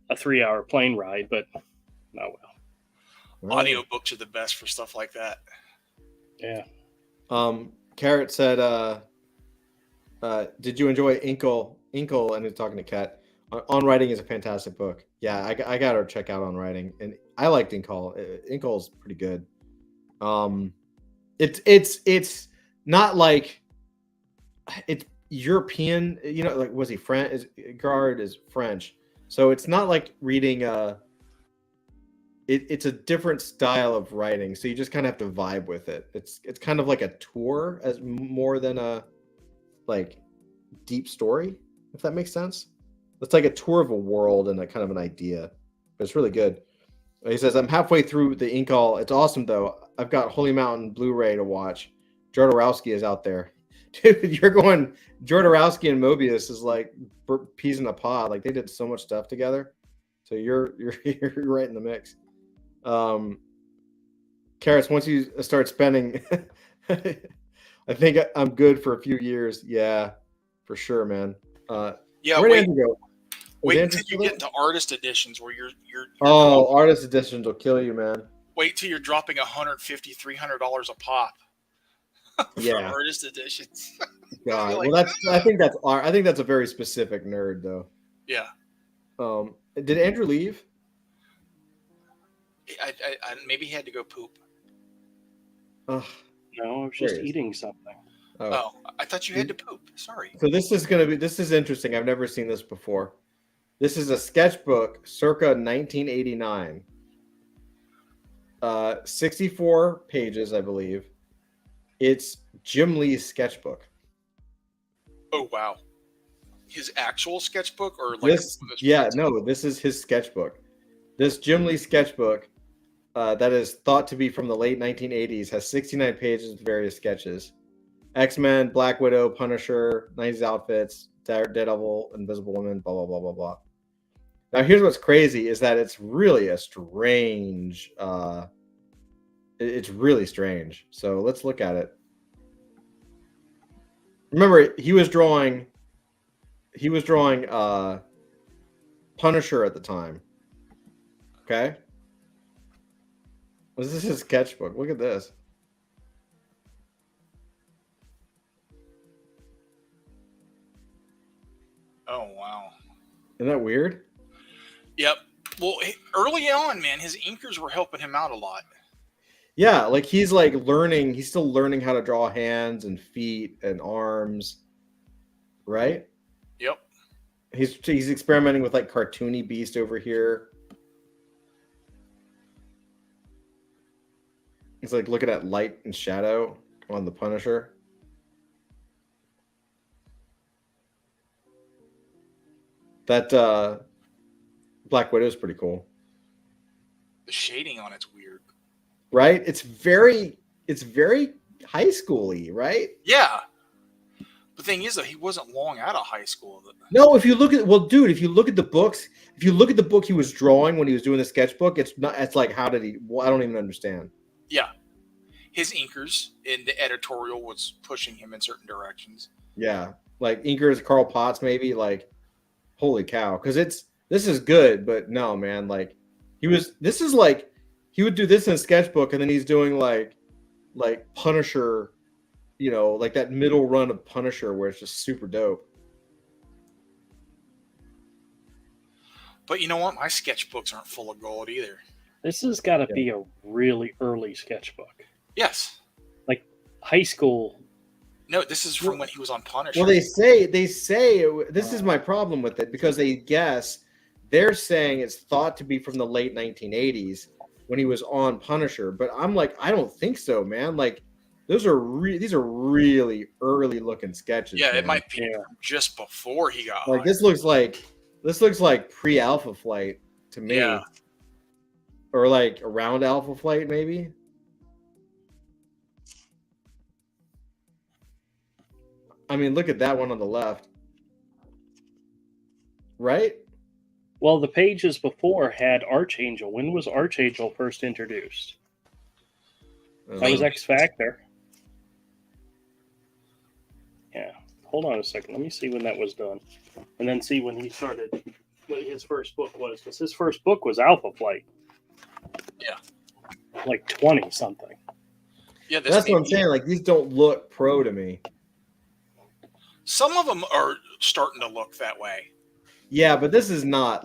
a 3-hour plane ride, but oh well. Audiobooks are the best for stuff like that. Yeah. Carrot said, did you enjoy Inkle? And he's talking to Kat. On Writing is a fantastic book. Yeah, I got to check out On Writing, and I liked Inkle. Inkle's pretty good. It's not like it's European. You know, like was he French? Gard is French, so it's not like reading. It's a different style of writing, so you just kind of have to vibe with it. It's kind of like a tour as more than a like deep story, if that makes sense. It's like a tour of a world and a kind of an idea, but it's really good. He says, I'm halfway through the Inkall. It's awesome, though. I've got Holy Mountain Blu-ray to watch. Jodorowsky is out there. Dude, you're going... Jodorowsky and Mobius is like peas in a pod. Like, they did so much stuff together. So you're right in the mix. Karis, once you start spending... I think I'm good for a few years. Yeah, for sure, man. Yeah, where did Andrew go? Wait until you get into artist editions where you're artist editions will kill you, man. Wait till you're dropping $150, $300 a pop. Yeah, for artist editions. God, well, I think that's a very specific nerd, though. Yeah. Did Andrew leave? I maybe he had to go poop. No, I was just eating something. Oh, I thought you had to poop. Sorry. So this is interesting. I've never seen this before. This is a sketchbook circa 1989. 64 pages, I believe. It's Jim Lee's sketchbook. Oh, wow. His actual sketchbook or like this? Yeah, no, this is his sketchbook. This Jim Lee sketchbook that is thought to be from the late 1980s has 69 pages with various sketches. X-Men, Black Widow, Punisher, 90s outfits, Daredevil, Invisible Woman, blah, blah, blah, blah, blah. Now, here's what's crazy is that it's really a strange... it's really strange. So let's look at it. Remember, he was drawing Punisher at the time. Okay? Was this his sketchbook? Look at this. Oh, wow. Isn't that weird? Yep. Well, early on, man, his inkers were helping him out a lot. Yeah, like he's still learning how to draw hands and feet and arms. Right? Yep. He's experimenting with like cartoony beast over here. It's like looking at light and shadow on the Punisher. That Black Widow is pretty cool. The shading on it's weird. Right? It's very high school-y, right? Yeah. The thing is, though, he wasn't long out of high school. No, if you look at if you look at the books, if you look at the book he was drawing when he was doing the sketchbook, it's like how did he? Well, I don't even understand. Yeah, his inkers in the editorial was pushing him in certain directions. Yeah, like inkers, Carl Potts, maybe. Like, holy cow! Because this is good, but no, man. Like, this is like he would do this in a sketchbook, and then he's doing like Punisher. You know, like that middle run of Punisher where it's just super dope. But you know what? My sketchbooks aren't full of gold either. This has got to be a really early sketchbook. Yes. Like high school. No, this is from when he was on Punisher. Well, they say this is my problem with it because they're saying it's thought to be from the late 1980s when he was on Punisher, but I'm like, I don't think so, man. Like, these are really early looking sketches. Yeah, man. it might be just before he got like this looks like pre-Alpha Flight to me. Yeah. Or like around Alpha Flight, maybe. I mean, look at that one on the left. Right? Well, the pages before had Archangel. When was Archangel first introduced? That was X Factor. Yeah. Hold on a second. Let me see when that was done. And then see when he started, what his first book was. Because his first book was Alpha Flight. Yeah. Like 20 something. Yeah, that's what I'm saying. Like, these don't look pro to me. Some of them are starting to look that way. Yeah, but this is not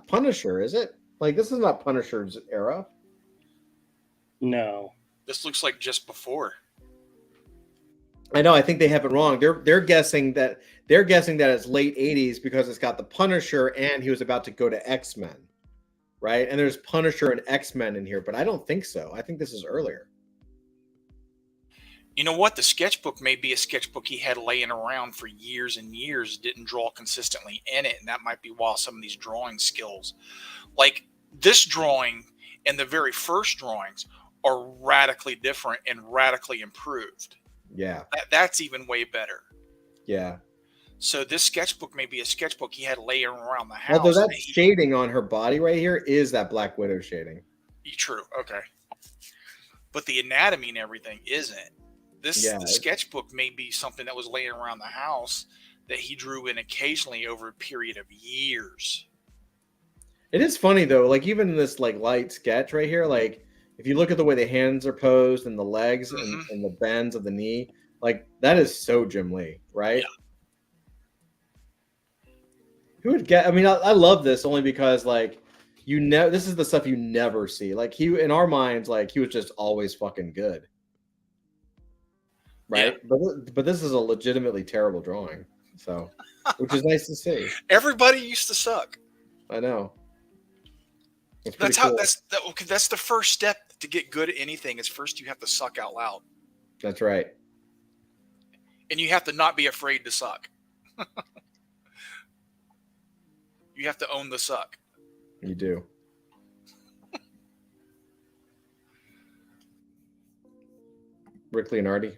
Punisher, is it? Like, this is not Punisher's era. No. This looks like just before. I know. I think they have it wrong. They're guessing that it's late 80s because it's got the Punisher and he was about to go to X-Men, right? And there's Punisher and X-Men in here, but I don't think so. I think this is earlier. You know what? The sketchbook may be a sketchbook he had laying around for years and years, didn't draw consistently in it, and that might be why some of these drawing skills, like this drawing and the very first drawings, are radically different and radically improved. Yeah. That's even way better. Yeah. So this sketchbook may be a sketchbook he had laying around the house. Although that shading on her body right here is that Black Widow shading. True. Okay. But the anatomy and everything isn't. The sketchbook may be something that was laying around the house that he drew in occasionally over a period of years. It is funny though, like even in this like light sketch right here, like if you look at the way the hands are posed and the legs and the bends of the knee, like that is so Jim Lee, right? Yeah. Who would get? I mean, I love this only because like this is the stuff you never see. Like he, in our minds, like he was just always fucking good, right? Yeah. But this is a legitimately terrible drawing, so which is nice to see. Everybody used to suck. I know. That's how. Cool. That's the first step to get good at anything. Is first you have to suck out loud. That's right. And you have to not be afraid to suck. You have to own the suck. You do. Rick Leonardi.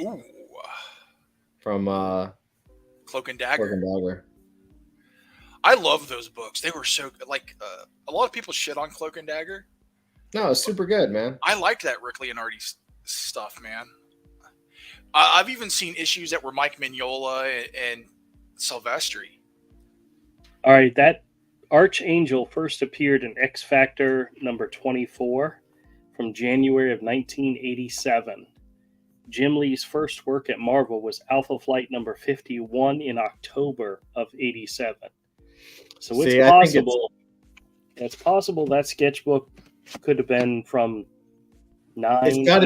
Ooh. From Cloak and Dagger. Cloak and Dagger. I love those books. They were so like a lot of people shit on Cloak and Dagger. No, it's super good, man. I liked that Rick Leonardi stuff, man. I've even seen issues that were Mike Mignola and Silvestri. All right, that Archangel first appeared in X Factor number 24 from January of 1987. Jim Lee's first work at Marvel was Alpha Flight number 51 in October of 87. So it's possible that sketchbook could have been from 9 to 9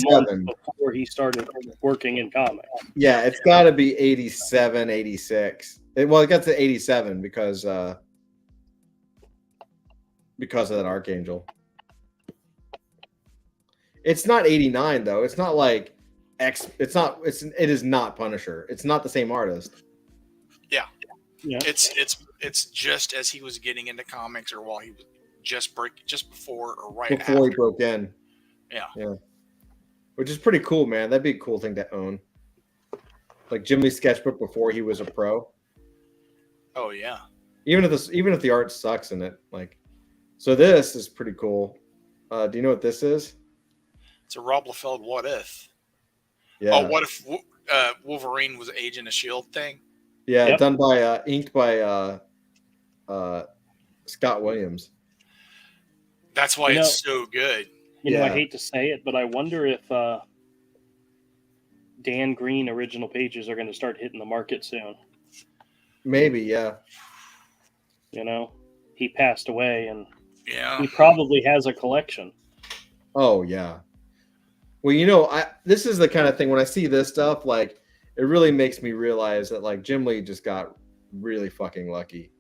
months before he started working in comics. Yeah, it's got to be 87, 86. It got to 87 because of that Archangel. It's not 89 though. It's not like X. It's not. It is not Punisher. It's not the same artist. Yeah. Yeah. It's just as he was getting into comics, or while he was just before or right Before after. he broke in. Yeah. Which is pretty cool, man. That'd be a cool thing to own. Like Jim Lee's sketchbook before he was a pro. Oh yeah. Even if the art sucks in it, like, so this is pretty cool. Do you know what this is? It's a Rob Liefeld what if. Yeah. Oh, what if Wolverine was Agent of Shield thing? Yeah, Yep. done by inked by Scott Williams. That's why it's so good. You know, I Yeah. hate to say it, but I wonder if Dan Green original pages are going to start hitting the market soon. Maybe, yeah. You know, he passed away, and Yeah. he probably has a collection. Oh yeah. Well, you know, this is the kind of thing when I see this stuff, like, it really makes me realize that like Jim Lee just got really fucking lucky.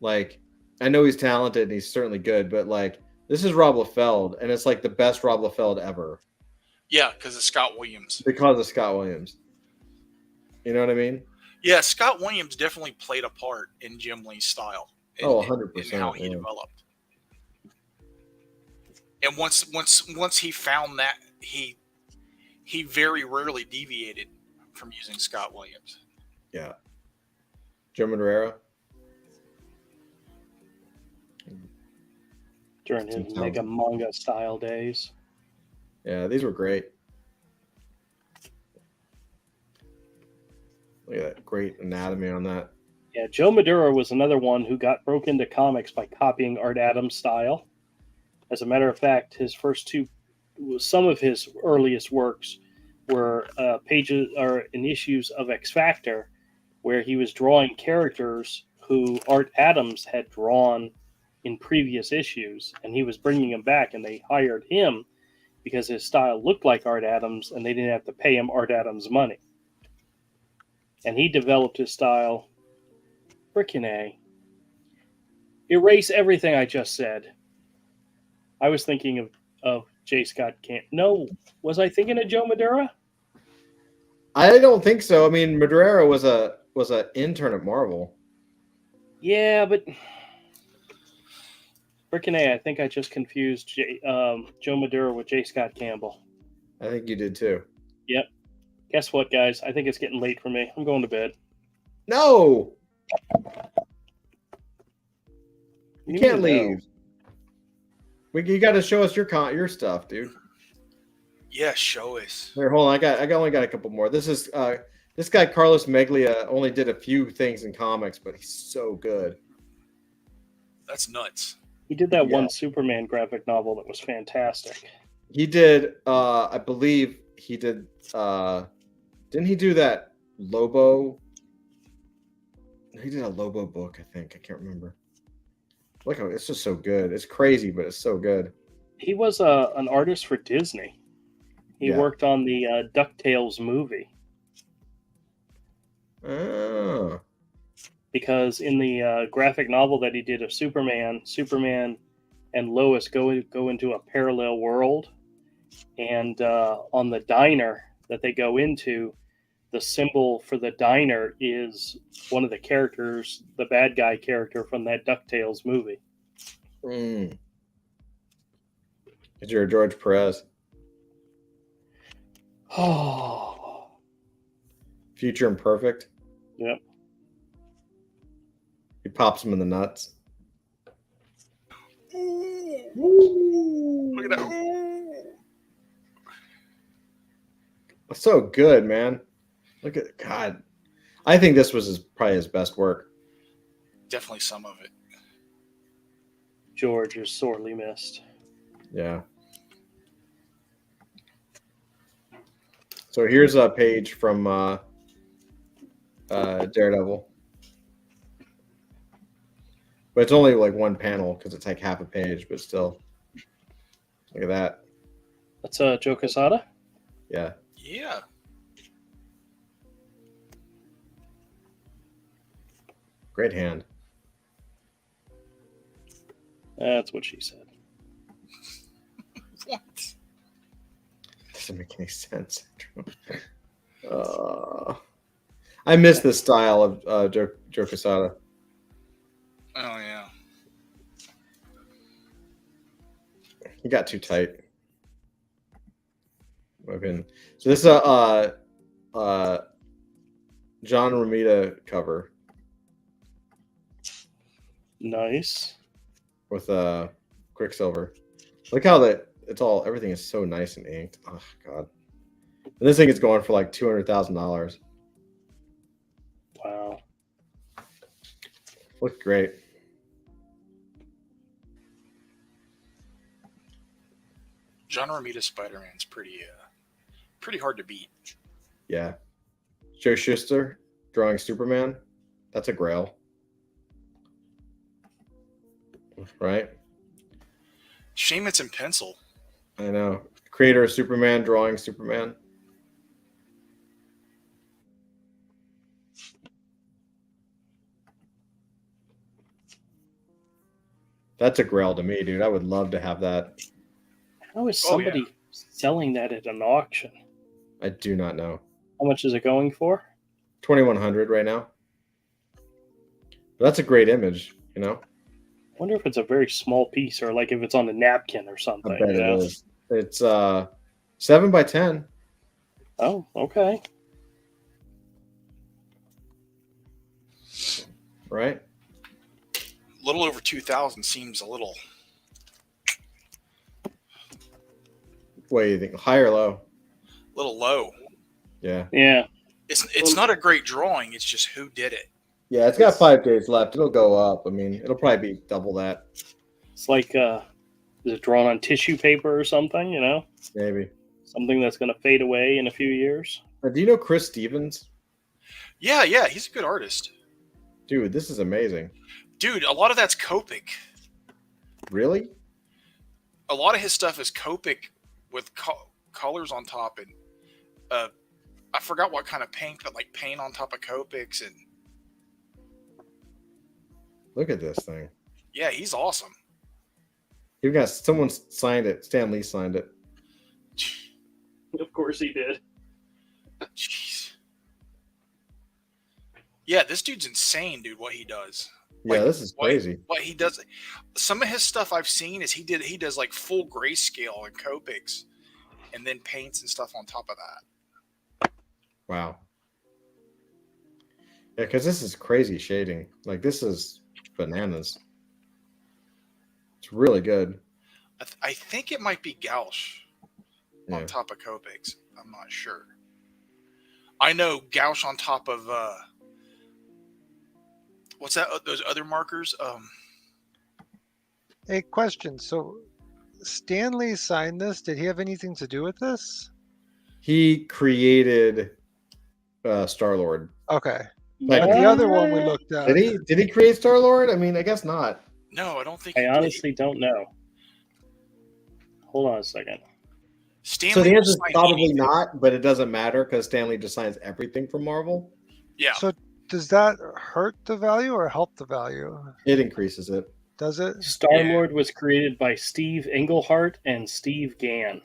Like, I know he's talented and he's certainly good, but like this is Rob Liefeld, and it's like the best Rob Liefeld ever Yeah, because of Scott Williams. because of Scott Williams. You know what I mean? Yeah, Scott Williams definitely played a part in Jim Lee's style. And, 100%. and how he developed. And once he found that, he very rarely deviated from using Scott Williams. Yeah. Joe Madureira. During his mega manga style days. Yeah, these were great. Look at that great anatomy on that. Yeah, Joe Maduro was another one who got broke into comics by copying Art Adams' style. As a matter of fact, some of his earliest works were pages or in issues of X Factor, where he was drawing characters who Art Adams had drawn in previous issues, and he was bringing them back, and they hired him because his style looked like Art Adams, and they didn't have to pay him Art Adams money. And he developed his style. Frickin' A. Erase everything I just said. I was thinking of J. Scott Camp. No, was I thinking of Joe Madureira? I don't think so. I mean, Madureira was a intern at Marvel. Yeah, but frickin' A, I think I just confused Joe Madureira with J. Scott Campbell. I think you did too. Yep. Guess what, guys? I think it's getting late for me. I'm going to bed. No, you can't know. leave. You got to show us your stuff, dude. Yeah, show us. Here, hold on. I only got a couple more. This is this guy Carlos Meglia only did a few things in comics, but he's so good. That's nuts. He did that one Superman graphic novel that was fantastic. He did. I believe he did. Didn't he do that Lobo? He did a Lobo book, I think. I can't remember. Look, it's just so good. It's crazy, but it's so good. He was an artist for Disney. He worked on the DuckTales movie. Oh. Because in the graphic novel that he did of Superman and Lois go into a parallel world. And on the diner that they go into, the symbol for the diner is one of the characters, the bad guy character from that DuckTales movie. Because you're a George Perez. Oh. Future Imperfect. Yep. He pops him in the nuts. Ooh. Look at that. Ooh. It's so good, man. Look at God. I think this was probably his best work. Definitely some of it. George is sorely missed. Yeah. So here's a page from Daredevil. But it's only like one panel because it's like half a page, but still. Look at that. That's Joe Quesada? Yeah. Yeah. Great hand. That's what she said. What? doesn't make any sense. I miss this style of Joe Quesada. Oh yeah. He got too tight. Okay. So this is a John Romita cover Nice. with Quicksilver. Look how everything is so nice and inked. Oh god. And this thing is going for like $200,000. Wow. Look great. John Romita Spider-Man's pretty hard to beat. Yeah. Joe Shuster drawing Superman. That's a grail. Right? Shame it's in pencil. I know. Creator of Superman drawing Superman. That's a grail to me, dude. I would love to have that. How is Oh, yeah. somebody selling that at an auction? I do not know. How much is it going for? 2,100 right now. But that's a great image, you know. I wonder if it's a very small piece or like if it's on a napkin or I something. bet you know? it is. It's 7 by 10. Oh, okay. Right? A little over 2,000 seems a little. What do you think? High or low? Low. Yeah. Yeah. It's not a great drawing. It's just who did it. Yeah, it's got 5 days left. It'll go up. I mean, it'll probably be double that. It's like, is it drawn on tissue paper or something, you know? Maybe. Something that's going to fade away in a few years. Do you know Chris Stevens? Yeah, he's a good artist. Dude, this is amazing. Dude, a lot of that's Copic. Really? A lot of his stuff is Copic with colors on top, and I forgot what kind of paint, but like paint on top of Copics, and Look at this thing. yeah, he's awesome. You got someone signed it. Stan Lee signed it. Of course he did. Jeez. Yeah, this dude's insane, dude. What he does. Yeah, this is crazy. What he does. Some of his stuff I've seen is he does like full grayscale and Copics, and then paints and stuff on top of that. Wow. Yeah, because this is crazy shading. Like, this is bananas. It's really good. I think it might be Gouache Yeah. on top of Copics. I'm not sure. I know Gouache on top of what's that? Those other markers. A question. So Stanley signed this. Did he have anything to do with this? He created Star-Lord. Okay. Like, But the other one we looked at. Did he create Star-Lord? I mean, I guess not. No, I don't think. I he did. honestly don't know. Hold on a second. Stanley So the will answer is sign probably anything. not, but it doesn't matter because Stanley just signs everything for Marvel. Yeah. So does that hurt the value or help the value? It increases it. Does it? Star-Lord was created by Steve Englehart and Steve Gann.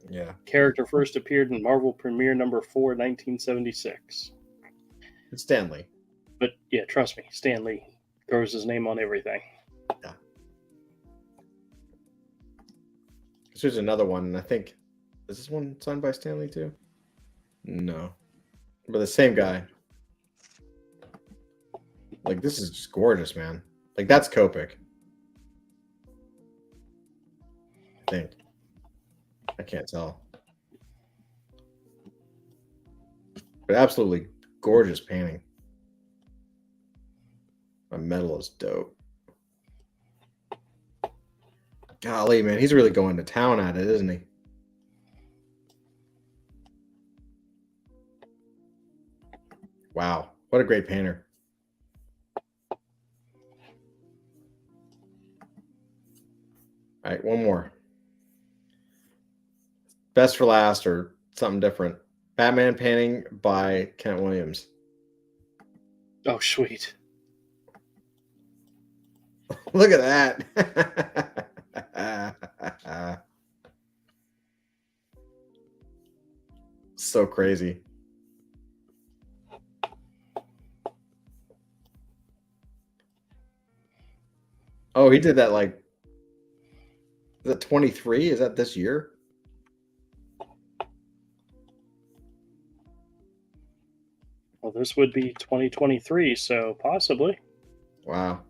Yeah. Character first appeared in Marvel Premiere number 4, 1976. It's Stanley. But yeah, trust me, Stan Lee throws his name on everything. There's another one, and I think is this one signed by Stanley too? No, but the same guy. Like, this is just gorgeous, man. Like, that's Copic. I think. I can't tell. But absolutely gorgeous painting. My metal is dope. Golly, man, he's really going to town at it, isn't he? Wow, what a great painter. All right, one more. Best for last or something different. Batman painting by Kent Williams. Oh, sweet. Look at that. So crazy. Oh, he did that like, is that 23? Is that this year? Well, this would be 2023, so possibly. Wow.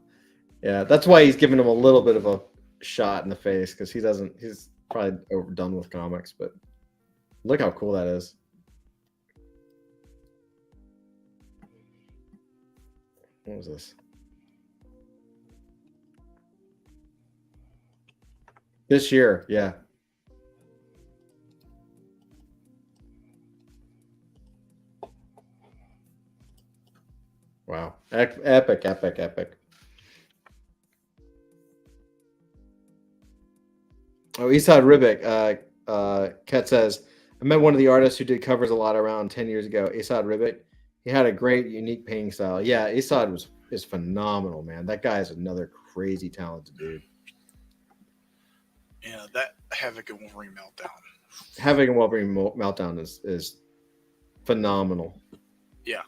Yeah, that's why he's giving him a little bit of a shot in the face, because he's probably overdone with comics, but look how cool that is. What was this? This year, yeah. Wow. Epic, epic, epic. Oh, Esad Ribic. Ket says, I met one of the artists who did covers a lot around 10 years ago. Esad Ribic. He had a great, unique painting style. Yeah, Esad is phenomenal, man. That guy is another crazy talented dude. Yeah, that Havoc and Wolverine meltdown. Having a Wolverine meltdown is phenomenal. Yeah,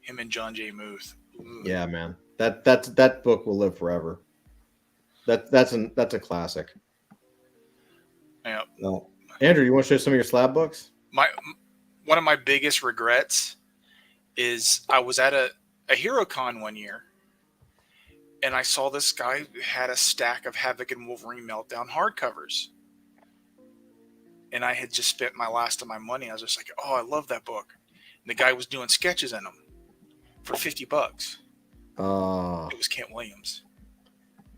him and John J. Muth. Ugh. Yeah, man. That book will live forever. That's a classic. Yeah. Andrew, you want to show some of your slab books? One of my biggest regrets is I was at a HeroCon one year, and I saw this guy who had a stack of Havoc and Wolverine Meltdown hardcovers. And I had just spent my last of my money. I was just like, oh, I love that book. And the guy was doing sketches in them for $50. It was Kent Williams.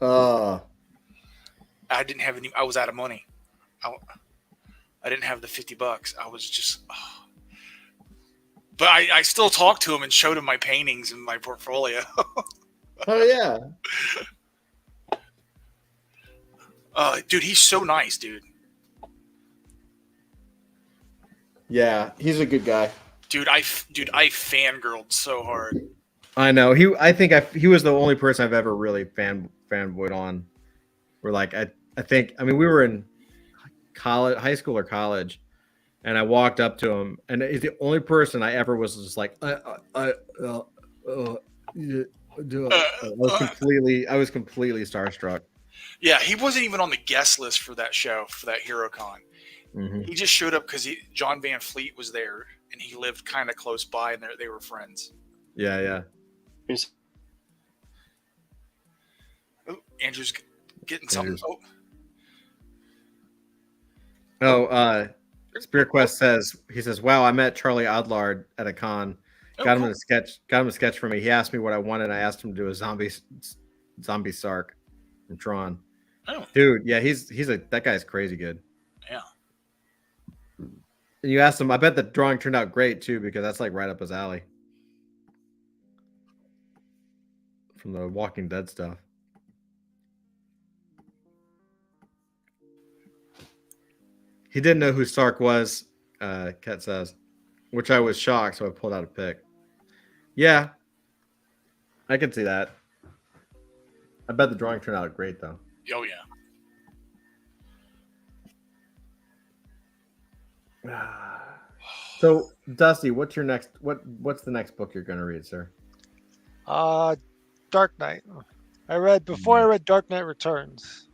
I didn't have any. I was out of money. I didn't have the $50. I was just, but I still talked to him and showed him my paintings and my portfolio. Oh yeah. Dude, he's so nice, dude. Yeah, he's a good guy. Dude, I fangirled so hard. I know. He was the only person I've ever really fanboyed on. We're like, I mean, we were in high school or college, and I walked up to him, and he's the only person I ever was just like, I was completely starstruck. Yeah, he wasn't even on the guest list for that show, for that HeroCon. Mm-hmm. He just showed up because John Van Fleet was there, and he lived kind of close by, and they were friends. Yeah. Oh, Andrew's getting something. Spirit Quest says, wow, I met Charlie Adlard at a con. Got him a sketch for me. He asked me what I wanted. I asked him to do a zombie Sark from Tron. Oh. Dude, yeah, that guy's crazy good. Yeah. And you asked him, I bet the drawing turned out great too, because that's like right up his alley. From the Walking Dead stuff. He didn't know who Sark was, Ket says, which I was shocked, so I pulled out a pic. Yeah, I can see that. I bet the drawing turned out great, though. Oh, yeah. So, Dusty, what's the next book you're going to read, sir? Dark Knight. I read Dark Knight Returns.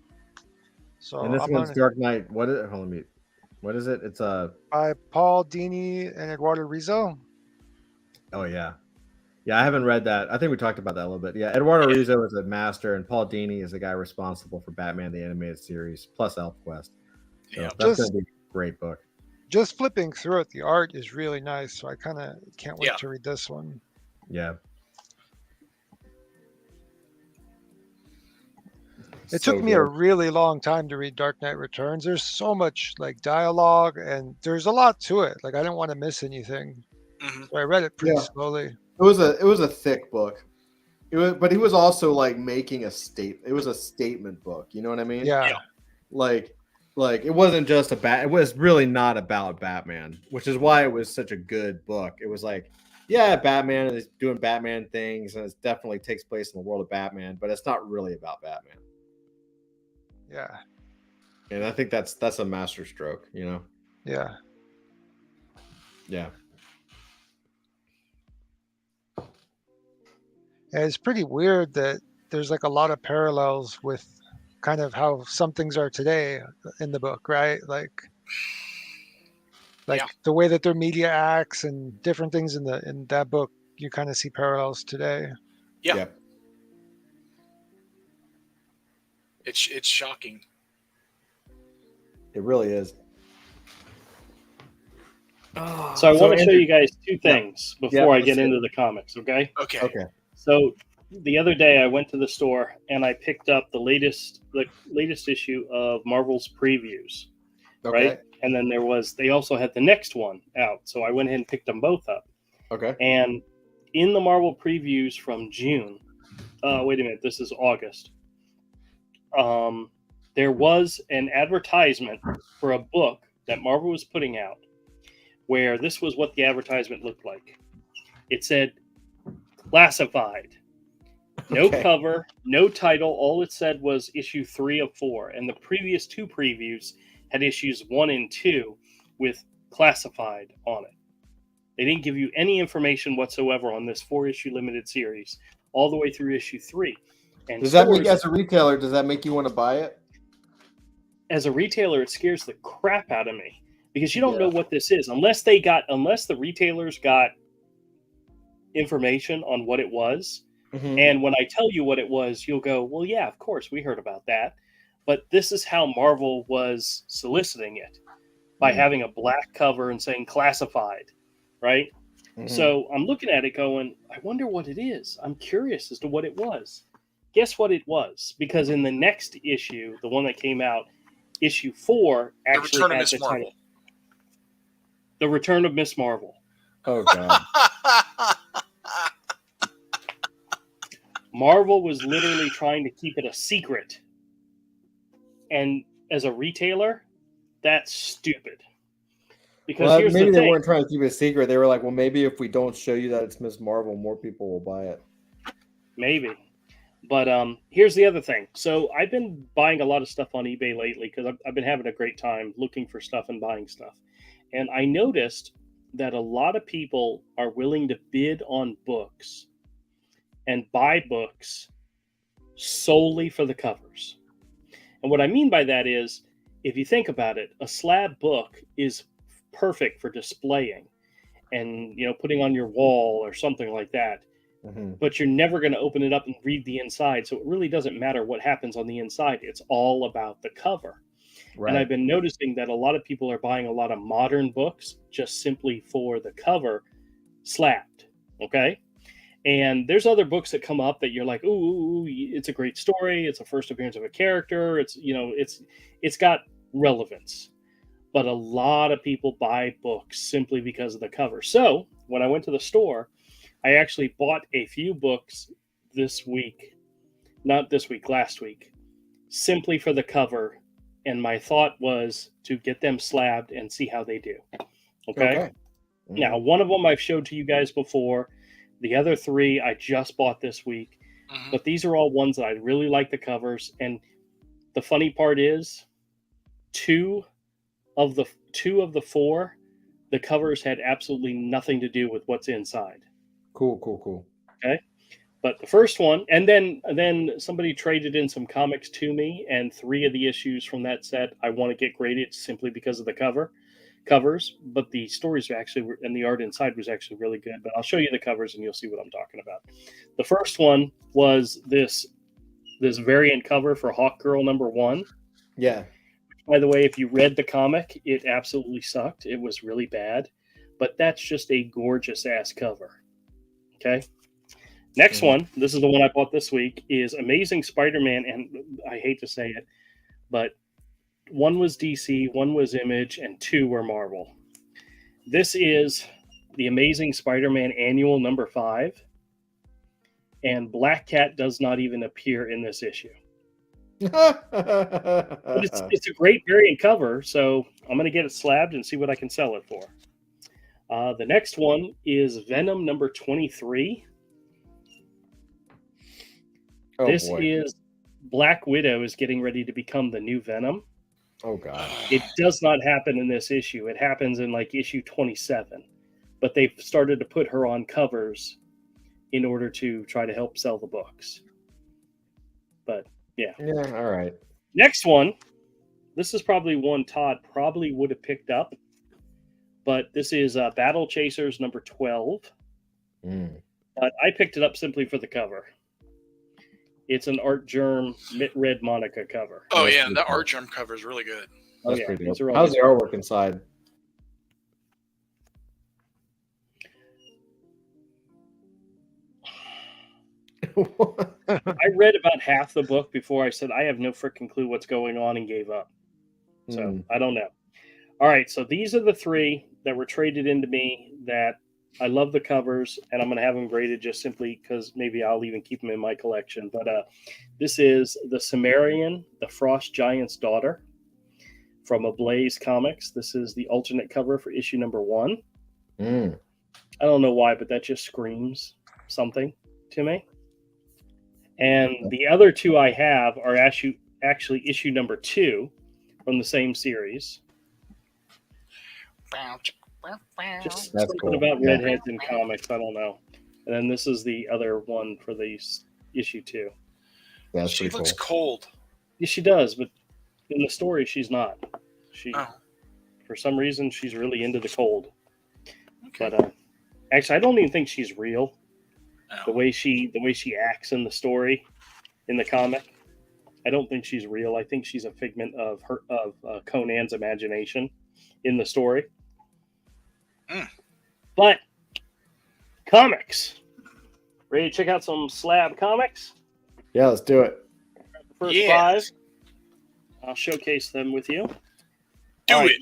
So and this one's Dark Knight. What is it? It's by Paul Dini and Eduardo Rizzo. Oh yeah. Yeah, I haven't read that. I think we talked about that a little bit. Yeah, Eduardo Rizzo is a master, and Paul Dini is the guy responsible for Batman the Animated Series plus ElfQuest. So Yeah, that's going to be a great book. Just flipping through it, the art is really nice. So I kind of can't wait to read this one. Yeah. It took me a really long time to read Dark Knight Returns. There's so much like dialogue, and there's a lot to it. Like I didn't want to miss anything, so I read it pretty slowly. It was a thick book. But he was also like making a statement. It was a statement book. You know what I mean? Yeah. Like it wasn't just it was really not about Batman, which is why it was such a good book. It was like, yeah, Batman is doing Batman things, and it definitely takes place in the world of Batman, but it's not really about Batman. Yeah. And I think that's a master stroke, you know? Yeah. Yeah. And it's pretty weird that there's like a lot of parallels with kind of how some things are today in the book, right? Like Yeah. the way that their media acts and different things in that book, you kind of see parallels today. Yeah. Yep. It's shocking. It really is. So I want to show Andrew- you guys two things before I let's get see. into the comics, okay? Okay. Okay. So the other day I went to the store and I picked up the latest issue of Marvel's previews, Okay. right? And then they also had the next one out. So I went ahead and picked them both up. Okay. And in the Marvel previews from June, wait a minute, this is August. There was an advertisement for a book that Marvel was putting out where this was what the advertisement looked like. It said classified. No Okay. cover, no title. All it said was issue 3 of 4. And the previous two previews had issues 1 and 2 with classified on it. They didn't give you any information whatsoever on this 4-issue limited series all the way through issue 3. And Does that make, stores- as a retailer, does that make you want to buy it? as a retailer, it scares the crap out of me because you don't Yeah. know what this is unless the retailers got information on what it was. Mhm. And when I tell you what it was, you'll go, well, yeah, of course, we heard about that. But this is how Marvel was soliciting it by having a black cover and saying classified, right? Mhm. So I'm looking at it going, I wonder what it is. I'm curious as to what it was. Guess what it was? Because in the next issue, the one that came out, issue 4, The actually Return of had Miss the Marvel. title. The Return of Miss Marvel. Oh god. Marvel was literally trying to keep it a secret. And as a retailer, that's stupid. Because Well, here's maybe the they thing. weren't trying to keep it a secret. They were like, well, maybe if we don't show you that it's Miss Marvel, more people will buy it. Maybe. But here's the other thing. So I've been buying a lot of stuff on eBay lately because I've been having a great time looking for stuff and buying stuff. And I noticed that a lot of people are willing to bid on books and buy books solely for the covers. And what I mean by that is, if you think about it, a slab book is perfect for displaying and putting on your wall or something like that. Mhm. But you're never going to open it up and read the inside. So it really doesn't matter what happens on the inside. It's all about the cover. Right. And I've been noticing that a lot of people are buying a lot of modern books just simply for the cover slabbed. Okay. And there's other books that come up that you're like, ooh, it's a great story. It's a first appearance of a character. It's got relevance. But a lot of people buy books simply because of the cover. So when I went to the store, I actually bought a few books last week, simply for the cover. And my thought was to get them slabbed and see how they do. Okay. Mhm. Now, one of them I've showed to you guys before. The other 3 I just bought this week. Mhm. But these are all ones that I really like the covers. And the funny part is, two of the 4, the covers had absolutely nothing to do with what's inside. Cool. Okay. But the first one, and then somebody traded in some comics to me, and 3 of the issues from that set I want to get graded simply because of the covers. But the stories and the art inside was actually really good. But I'll show you the covers and you'll see what I'm talking about. The first one was this variant cover for Hawk Girl #1. Yeah. By the way, if you read the comic, it absolutely sucked. It was really bad. But that's just a gorgeous ass cover. Okay. Next one, this is the one I bought this week, is Amazing Spider-Man, and I hate to say it, but 1 was DC, 1 was Image, and 2 were Marvel. This is the Amazing Spider-Man Annual #5, and Black Cat does not even appear in this issue. But it's a great variant cover, so I'm going to get it slabbed and see what I can sell it for. The next one is Venom #23. Oh, This boy. is Black Widow is getting ready to become the new Venom. Oh god. It does not happen in this issue. It happens in like issue 27. but they've started to put her on covers in order to try to help sell the books. But yeah. Yeah, all right. Next one. This is probably one Todd probably would have picked up, but this is Battle Chasers number 12. But I picked it up simply for the cover. It's an Art Germ Red Monica cover. Oh yeah, the Art Germ cover is really good. That's yeah, pretty these dope. are all How's good. the artwork inside? I read about half the book before I said I have no freaking clue what's going on and gave up. So I don't know. All right, so these are the three that were traded into me that I love the covers, and I'm going to have them graded just simply because maybe I'll even keep them in my collection. But this is the Cimmerian, the Frost Giant's daughter from Ablaze Comics. This is the alternate cover for issue number 1. I don't know why, but that just screams something to me. And the other two I have are actually issue number 2 from the same series. Just That's something cool. about redheads in comics. I don't know. And then this is the other one for the issue 2. That's She pretty looks cool. cold. Yeah, she does, but in the story, she's not. Oh, For some reason, she's really into the cold. okay. But actually, I don't even think she's real. Oh. The way she acts in the story, in the comic, I don't think she's real. I think she's a figment of Conan's imagination in the story. But comics, ready to check out some slab comics? Yeah, let's do it. The first Yes. 5, I'll showcase them with you. Do All right. it.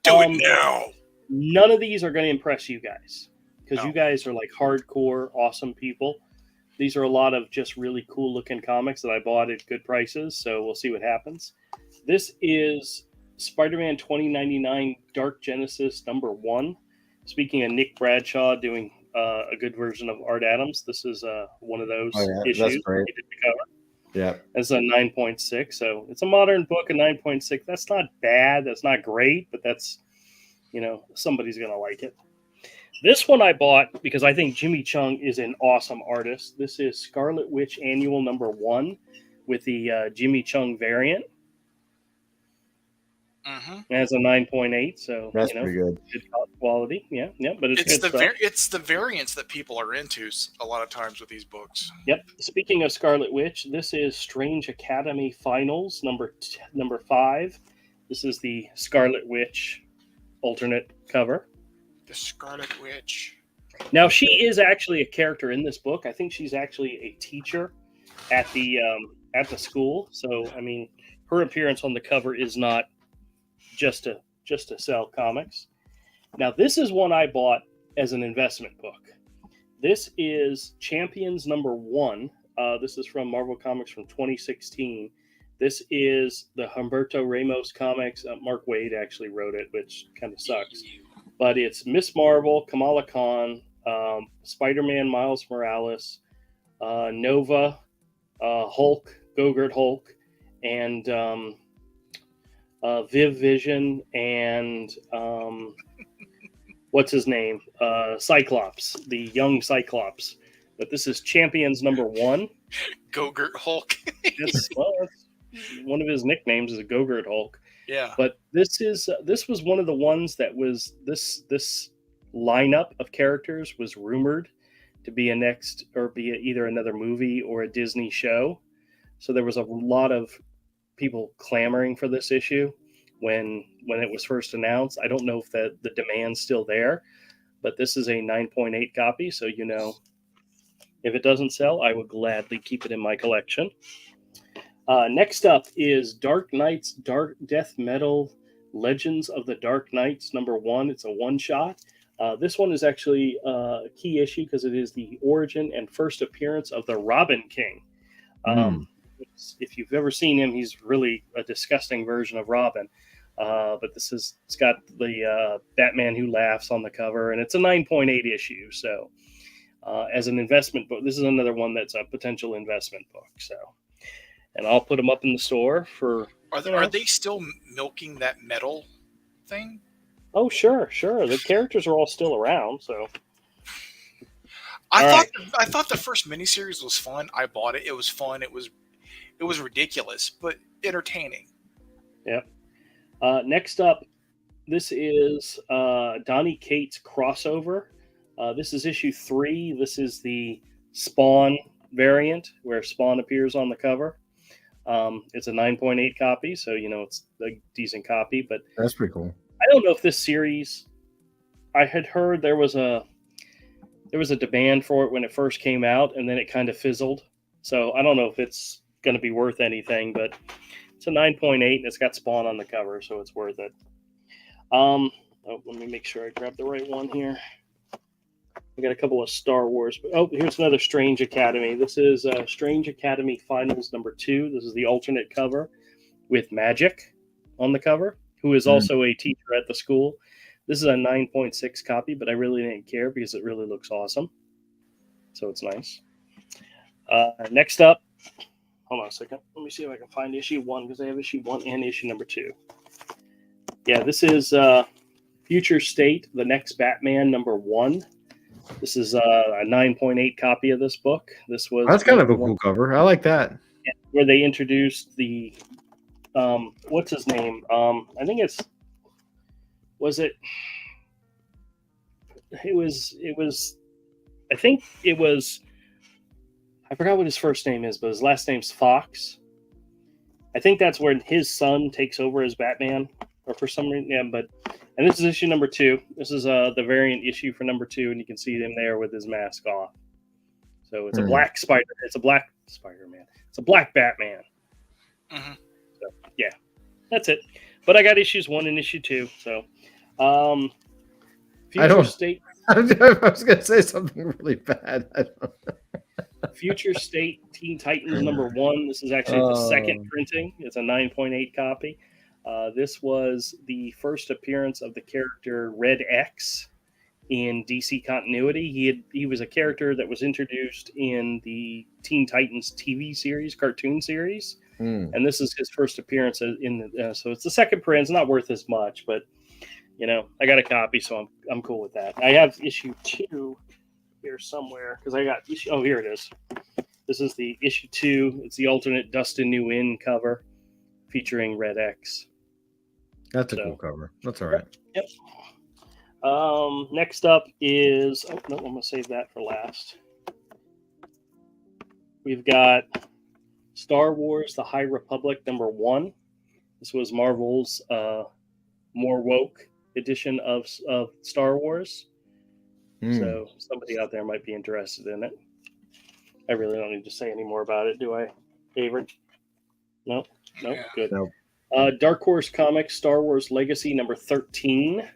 Do it now. None of these are going to impress you guys because No. you guys are like hardcore, awesome people. These are a lot of just really cool looking comics that I bought at good prices. So we'll see what happens. This is Spider-Man 2099 Dark Genesis number 1. Speaking of Nick Bradshaw doing a good version of Art Adams, this is one of those issues. That's great. He did the cover. Yeah. It's a 9.6, so it's a modern book, a 9.6. That's not bad. That's not great, but that's, somebody's going to like it. This one I bought because I think Jimmy Chung is an awesome artist. This is Scarlet Witch Annual number 1 with the Jimmy Chung variant. It has a 9.8, so That's pretty good. Good quality. Yeah, but it's good stuff. It's the variants that people are into a lot of times with these books. Yep. Speaking of Scarlet Witch, this is Strange Academy Finals number 5. This is the Scarlet Witch alternate cover. The Scarlet Witch. Now she is actually a character in this book. I think she's actually a teacher at the school. So I mean, her appearance on the cover is not just to sell comics. Now this is one I bought as an investment book. This is Champions number 1. This is from Marvel Comics from 2016. This is the Humberto Ramos comics. Mark Waid actually wrote it, which kind of sucks. But it's Miss Marvel, Kamala Khan, Spider-Man, Miles Morales, Nova, Hulk, Go-Gurt Hulk, and Viv Vision, and what's his name? Cyclops, the young Cyclops. But this is Champions number 1. Go-Gurt Hulk. That's one of his nicknames is a Go-Gurt Hulk. Yeah. But this was one of the ones that was this lineup of characters was rumored to be either another movie or a Disney show. So there was a lot of people clamoring for this issue when it was first announced. I don't know if the demand's still there, but this is a 9.8 copy. So, if it doesn't sell, I would gladly keep it in my collection. Next up is Dark Knights Dark Death Metal Legends of the Dark Knights number 1. It's a one-shot. This one is actually a key issue because it is the origin and first appearance of the Robin King. If you've ever seen him, he's really a disgusting version of Robin. But it's got the Batman Who Laughs on the cover, and it's a 9.8 issue. So as an investment book, this is another one that's a potential investment book. So, and I'll put them up in the store for. Are they still milking that metal thing? Oh, sure. The characters are all still around, so. I thought the first miniseries was fun. I bought it. It was fun. It was ridiculous, but entertaining. Yep. Next up, this is Donny Cates crossover. This is issue 3. This is the Spawn variant where Spawn appears on the cover. It's a 9.8 copy, so it's a decent copy. But that's pretty cool. I don't know if this series. I had heard there was a demand for it when it first came out, and then it kind of fizzled. So I don't know if it's going to be worth anything, but it's a 9.8 and it's got Spawn on the cover, so it's worth it. Let me make sure I grab the right one here. We got a couple of Star Wars. Here's another Strange Academy. This is Strange Academy Finals number 2. This is the alternate cover with Magic on the cover, who is also a teacher at the school. This is a 9.6 copy, but I really didn't care because it really looks awesome. So it's nice. Next up, hold on a second. Let me see if I can find issue 1 because I have issue 1 and issue number 2. Yeah, this is Future State, The Next Batman number 1. This is a 9.8 copy of this book. This was that's kind of a cool cover. I like that. Where they introduced the what's his name? I think it was I think it was I forgot what his first name is, but his last name's Fox. I think that's where his son takes over as Batman, or for some reason, yeah. And this is issue number 2. This is the variant issue for number 2, and you can see him there with his mask off. So it's a black spider. It's a black Spider-Man. It's a black Batman. Mm-hmm. So yeah, that's it. But I got issues 1 and issue 2. So, Future State. I was going to say something really bad. Future State Teen Titans number 1. This is actually the second printing. It's a 9.8 copy. This was the first appearance of the character Red X in DC continuity. He was a character that was introduced in the Teen Titans TV series, cartoon series, and this is his first appearance in the. So it's the second print. It's not worth as much, but I got a copy, so I'm cool with that. I have issue 2 here somewhere because I got issue. Oh, here it is. This is the issue 2. It's the alternate Dustin Nguyen cover featuring Red X. That's a cool cover. That's all right. Yep. Next up is I'm gonna save that for last. We've got Star Wars: The High Republic number 1. This was Marvel's more woke edition of Star Wars. So somebody out there might be interested in it. I really don't need to say any more about it, do I, Avery? No, Yeah. Good. Nope. Dark Horse Comics Star Wars Legacy number 13.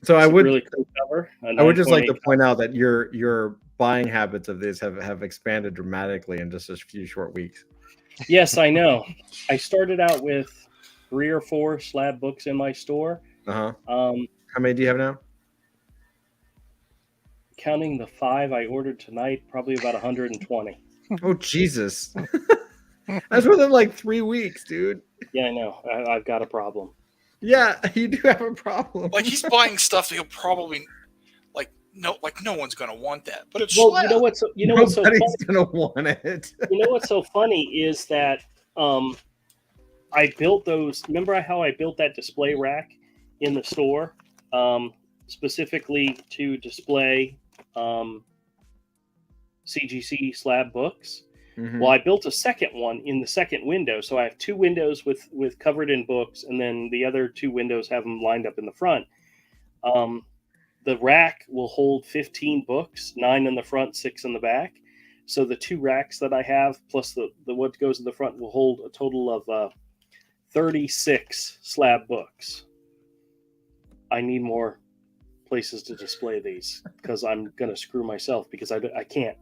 So I would really cool cover. I would just like to point out that your buying habits of this have expanded dramatically in just a few short weeks. Yes, I know. I started out with 3 or 4 slab books in my store. How many do you have now? Counting the 5 I ordered tonight, probably about 120. Oh Jesus! That's within like 3 weeks, dude. Yeah, I know. I've got a problem. Yeah, you do have a problem. Like he's buying stuff that he'll probably no one's gonna want that. But it's well, you know what's so funny? Nobody's gonna want it. You know what's so funny is that I built those. Remember how I built that display rack in the store, specifically to display CGC slab books. Mm-hmm. Well, I built a second one in the second window, so I have 2 windows with covered in books, and then the other 2 windows have them lined up in the front. The rack will hold 15 books, 9 in the front, 6 in the back. So the 2 racks that I have, plus the what goes in the front, will hold a total of 36 slab books. I need more places to display these because I'm going to screw myself because I can't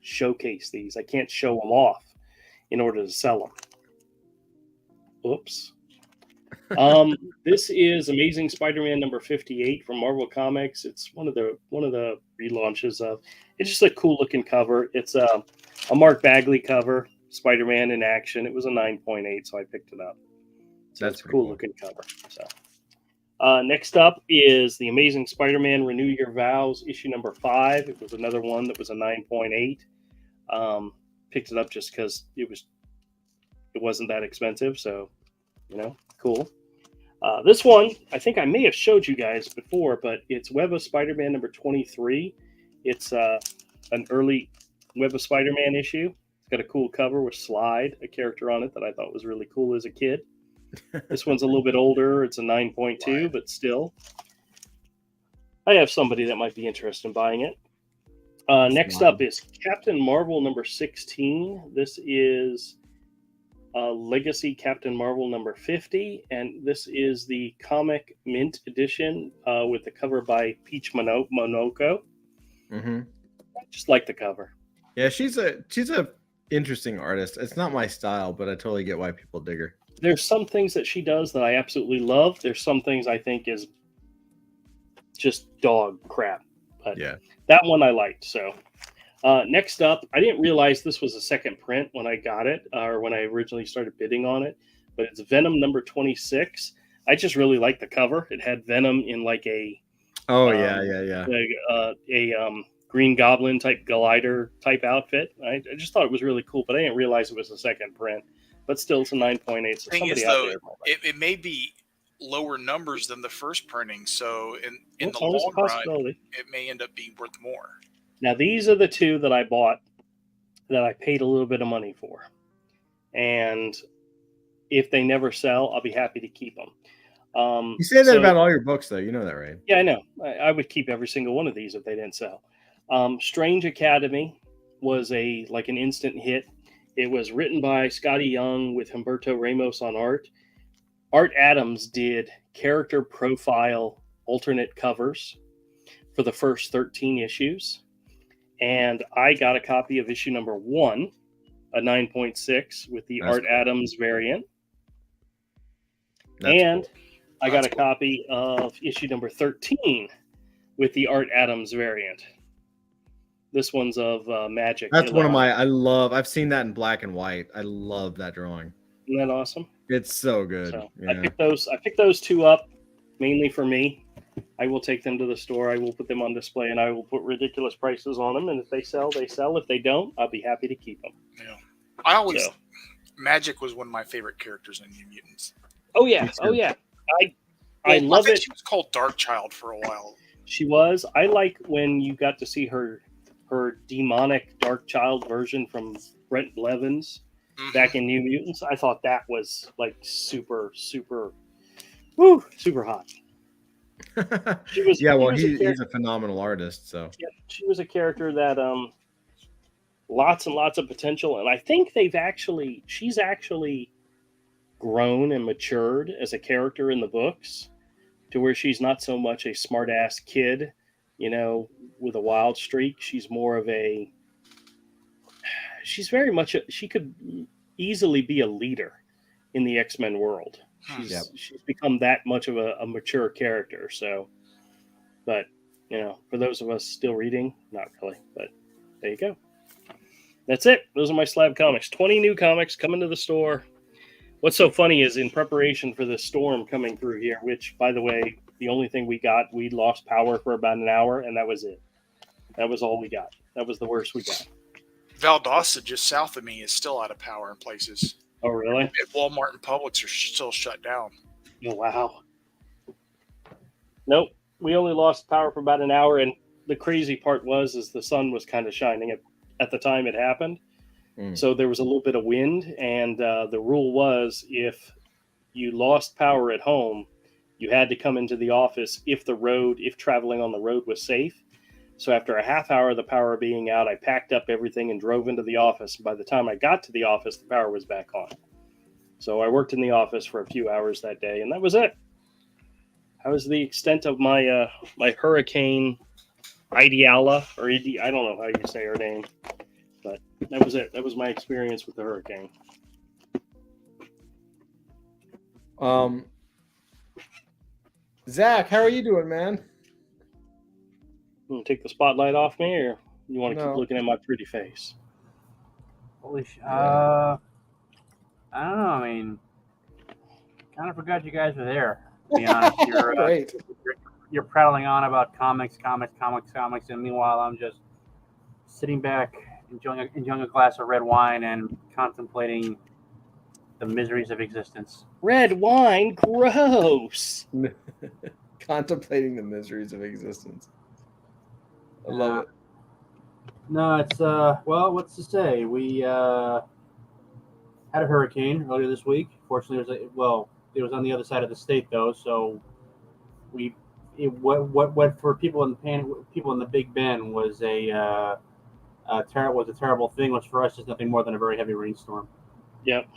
showcase these. I can't show them off in order to sell them. Oops. This is Amazing Spider-Man number 58 from Marvel Comics. It's one of the relaunches of. It's just a cool looking cover. It's a Mark Bagley cover, Spider-Man in action. It was a 9.8, so I picked it up. So That's it's a cool cool. looking cover. So Next up is The Amazing Spider-Man Renew Your Vows, issue number 5. It was another one that was a 9.8. Picked it up just because it wasn't that expensive, so cool. This one, I think I may have showed you guys before, but it's Web of Spider-Man number 23. It's an early Web of Spider-Man issue. It's got a cool cover with Slide, a character on it that I thought was really cool as a kid. This one's a little bit older. It's a 9.2, but still. I have somebody that might be interested in buying it. Next up is Captain Marvel number 16. This is Legacy Captain Marvel number 50, and this is the comic mint edition with the cover by Peach Monoko. Mm-hmm. I just like the cover. Yeah, she's a interesting artist. It's not my style, but I totally get why people dig her. There's some things that she does that I absolutely love. There's some things I think is just dog crap, but yeah, that one I liked. So next up, I didn't realize this was a second print when I got it, or when I originally started bidding on it, but it's Venom number 26. I just really like the cover. It had Venom in like a Green Goblin type glider type outfit. I just thought it was really cool, but I didn't realize it was a second print. But still, it's a 9.8. So thing somebody is, out though, there, it may be lower numbers than the first printing, so in the always a long run, possibility. it may end up being worth more. Now, these are the two that I bought that I paid a little bit of money for. And if they never sell, I'll be happy to keep them. You say that about all your books, though. You know that, right? Yeah, I know. I would keep every single one of these if they didn't sell. Strange Academy was an instant hit. It was written by Scotty Young with Humberto Ramos on art. Art Adams did character profile alternate covers for the first 13 issues. And I got a copy of issue number 1, a 9.6 with the Art Adams variant. And cool. I got a copy of issue number 13 with the Art Adams variant. This one's of Magic. That's one of my, I've seen that in black and white. I love that drawing. Isn't that awesome? It's so good. So yeah. I picked those two up mainly for me. I will take them to the store. I will put them on display, and I will put ridiculous prices on them. And if they sell, they sell. If they don't, I'll be happy to keep them. Yeah. Magic was one of my favorite characters in New Mutants. Oh yeah, I love it. She was called Darkchild for a while. She was. I like when you got to see her demonic Darkchild version from Brent Blevins back in New Mutants. I thought that was like super, super, super hot. He's a phenomenal artist. So yeah, she was a character that lots and lots of potential, and I think she's actually grown and matured as a character in the books to where she's not so much a smart ass kid, with a wild streak. She's more of she's very much she could easily be a leader in the X-Men world. She's become that much of a mature character. So, but for those of us still reading, not really, but there you go. That's it. Those are my slab comics. 20 new comics coming to the store. What's so funny is in preparation for the storm coming through here, which, by the way, the only thing we lost power for about an hour, and that was it. That was all we got. That was the worst we got. Valdosta, just south of me, is still out of power in places. Oh, really? And Walmart and Publix are still shut down. Oh, wow. Nope. We only lost power for about an hour, and the crazy part is the sun was kind of shining at the time it happened. So there was a little bit of wind, and the rule was if you lost power at home, you had to come into the office if traveling on the road was safe. So after a half hour of the power being out, I packed up everything and drove into the office. By the time I got to the office, the power was back on. So I worked in the office for a few hours that day, and that was it. That was the extent of my my Hurricane Ideala, or I don't know how you say her name. But that was it. That was my experience with the hurricane. Zach, how are you doing, man? You want to take the spotlight off me, or you want to keep looking at my pretty face? Holy shit. I don't know. I mean, kind of forgot you guys were there. To be honest, Great. you're prattling on about comics, and meanwhile I'm just sitting back, enjoying a glass of red wine and contemplating the miseries of existence. Red wine, gross. Contemplating the miseries of existence. I love it. No, it's well, what's to say? We had a hurricane earlier this week. Fortunately, it was on the other side of the state though, so what for people in the Big Bend was a terrible thing. Was for us just nothing more than a very heavy rainstorm. Yep.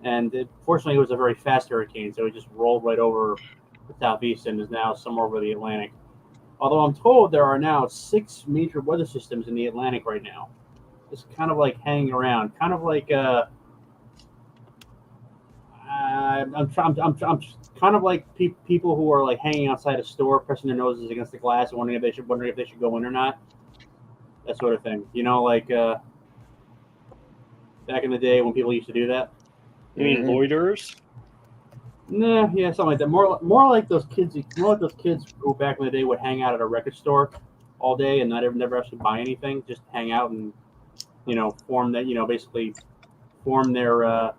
And fortunately, it was a very fast hurricane, so it just rolled right over the southeast and is now somewhere over the Atlantic. Although I'm told there are now 6 major weather systems in the Atlantic right now, just kind of like hanging around, kind of like I'm kind of like people who are like hanging outside a store, pressing their noses against the glass, and wondering if they should go in or not. That sort of thing, like back in the day when people used to do that. You mean loiterers? Nah, yeah, something like that. More like those kids. More like those kids who back in the day would hang out at a record store all day and never actually buy anything, just hang out and form that basically form their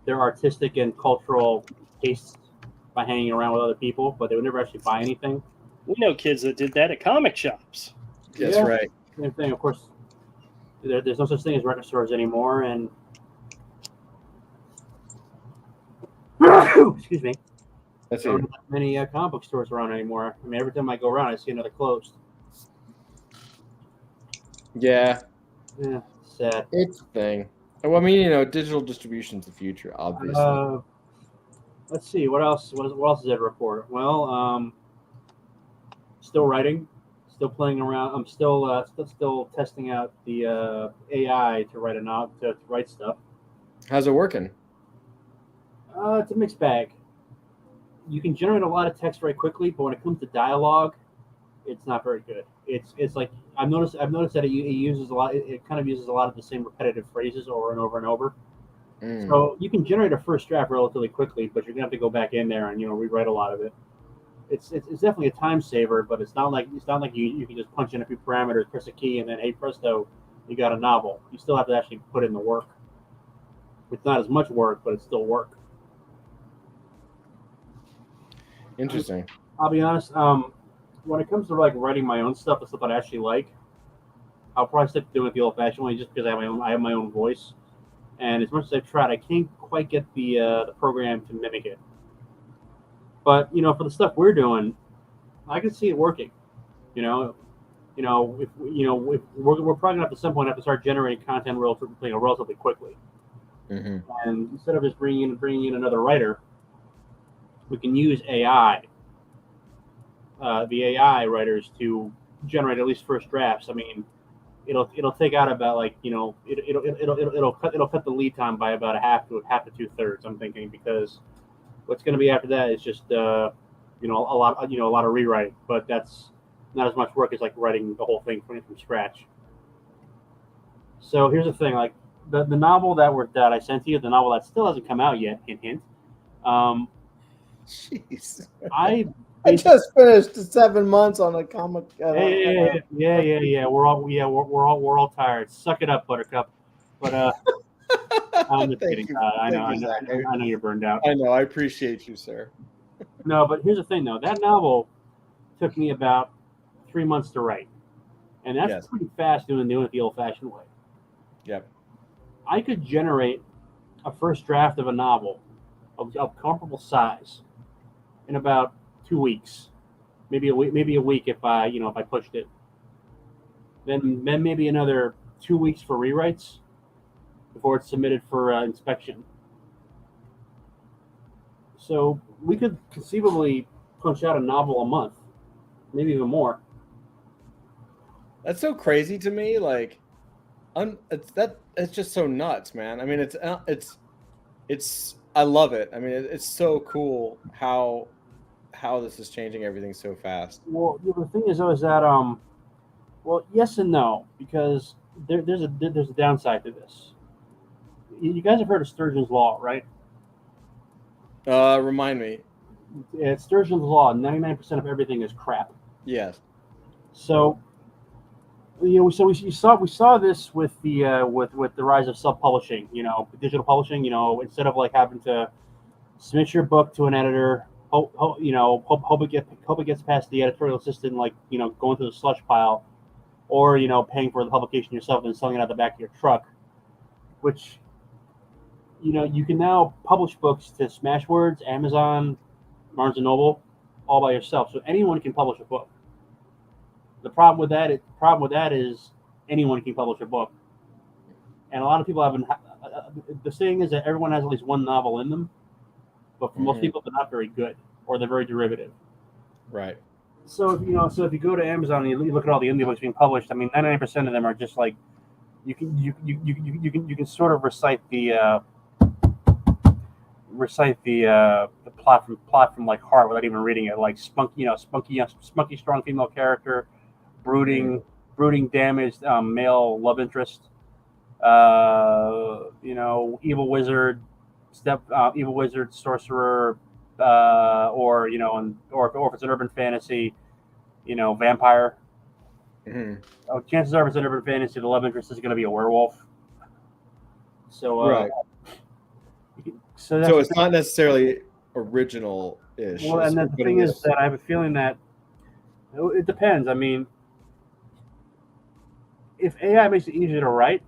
artistic and cultural tastes by hanging around with other people, but they would never actually buy anything. We know kids that did that at comic shops. That's Yeah, right. Same thing, of course. There's no such thing as record stores anymore, and excuse me. That's There it. aren't many comic book stores around anymore. I mean, every time I go around, I see another closed. Yeah, Yeah, sad. it's a thing. Well, I mean, digital distribution's the future, obviously. Let's see what else. What else is there to report? Well, still writing, still playing around. I'm still testing out the AI to write to write stuff. How's it working? It's a mixed bag. You can generate a lot of text very quickly, but when it comes to dialogue, it's not very good. It's like I've noticed that it uses a lot. It kind of uses a lot of the same repetitive phrases over and over and over. So you can generate a first draft relatively quickly, but you're gonna have to go back in there and rewrite a lot of it. It's definitely a time saver, but it's not like you can just punch in a few parameters, press a key, and then hey presto, you got a novel. You still have to actually put in the work. It's not as much work, but it's still work. Interesting. I'll be honest. When it comes to like writing my own stuff, the stuff that I actually like, I'll probably stick to doing it the old-fashioned way, just because I have my own voice. And as much as I've tried, I can't quite get the program to mimic it. But for the stuff we're doing, I can see it working. If we're probably gonna have to at some point have to start generating content relatively quickly. Mm-hmm. And instead of just bringing in another writer, we can use AI, the AI writers, to generate at least first drafts. I mean, it'll take out about it'll cut the lead time by about a half to 2/3. I'm thinking, because what's going to be after that is just a lot of rewriting, but that's not as much work as like writing the whole thing from scratch. So here's the thing, like the novel that I sent to you, the novel that still hasn't come out yet, hint. Jeez. I just finished 7 months on a comic. Yeah. We're all tired. Suck it up, Buttercup. But I'm just kidding. I know you're burned out. I know. I appreciate you, sir. No, but here's the thing, though. That novel took me about 3 months to write, and that's pretty fast doing it the old-fashioned way. Yep. I could generate a first draft of a novel of comparable size in about 2 weeks, maybe a week if I pushed it. Then maybe another 2 weeks for rewrites before it's submitted for inspection. So we could conceivably punch out a novel a month, maybe even more. That's so crazy to me. Like, it's just so nuts, man. I mean, it's I love it. I mean, it's so cool how this is changing everything so fast. Well, the thing is, though, is that well, yes and no, because there's a downside to this. You guys have heard of Sturgeon's Law, right? Remind me. It's Sturgeon's law. 99% of everything is crap. Yes. So, we saw this with the with the rise of self-publishing. Digital publishing. Instead of like having to submit your book to an editor, hope it gets past the editorial assistant, like going to the slush pile, or paying for the publication yourself and selling it out the back of your truck, which you can now publish books to Smashwords, Amazon, Barnes and Noble, all by yourself. So anyone can publish a book. The problem with that is anyone can publish a book, and a lot of people haven't. The saying is that everyone has at least one novel in them, but for most people, they're not very good, or they're very derivative. Right. So if you go to Amazon and you look at all the indie books being published, I mean, 99% of them are just like you can sort of recite the plot from like heart without even reading it, like spunky strong female character, brooding damaged male love interest, evil wizard sorcerer, or if it's an urban fantasy, vampire. Chances are if it's an urban fantasy, the love interest is going to be a werewolf. So right. So it's not necessarily original-ish. Well, and the thing is that I have a feeling that it depends. I mean, if AI makes it easier to write,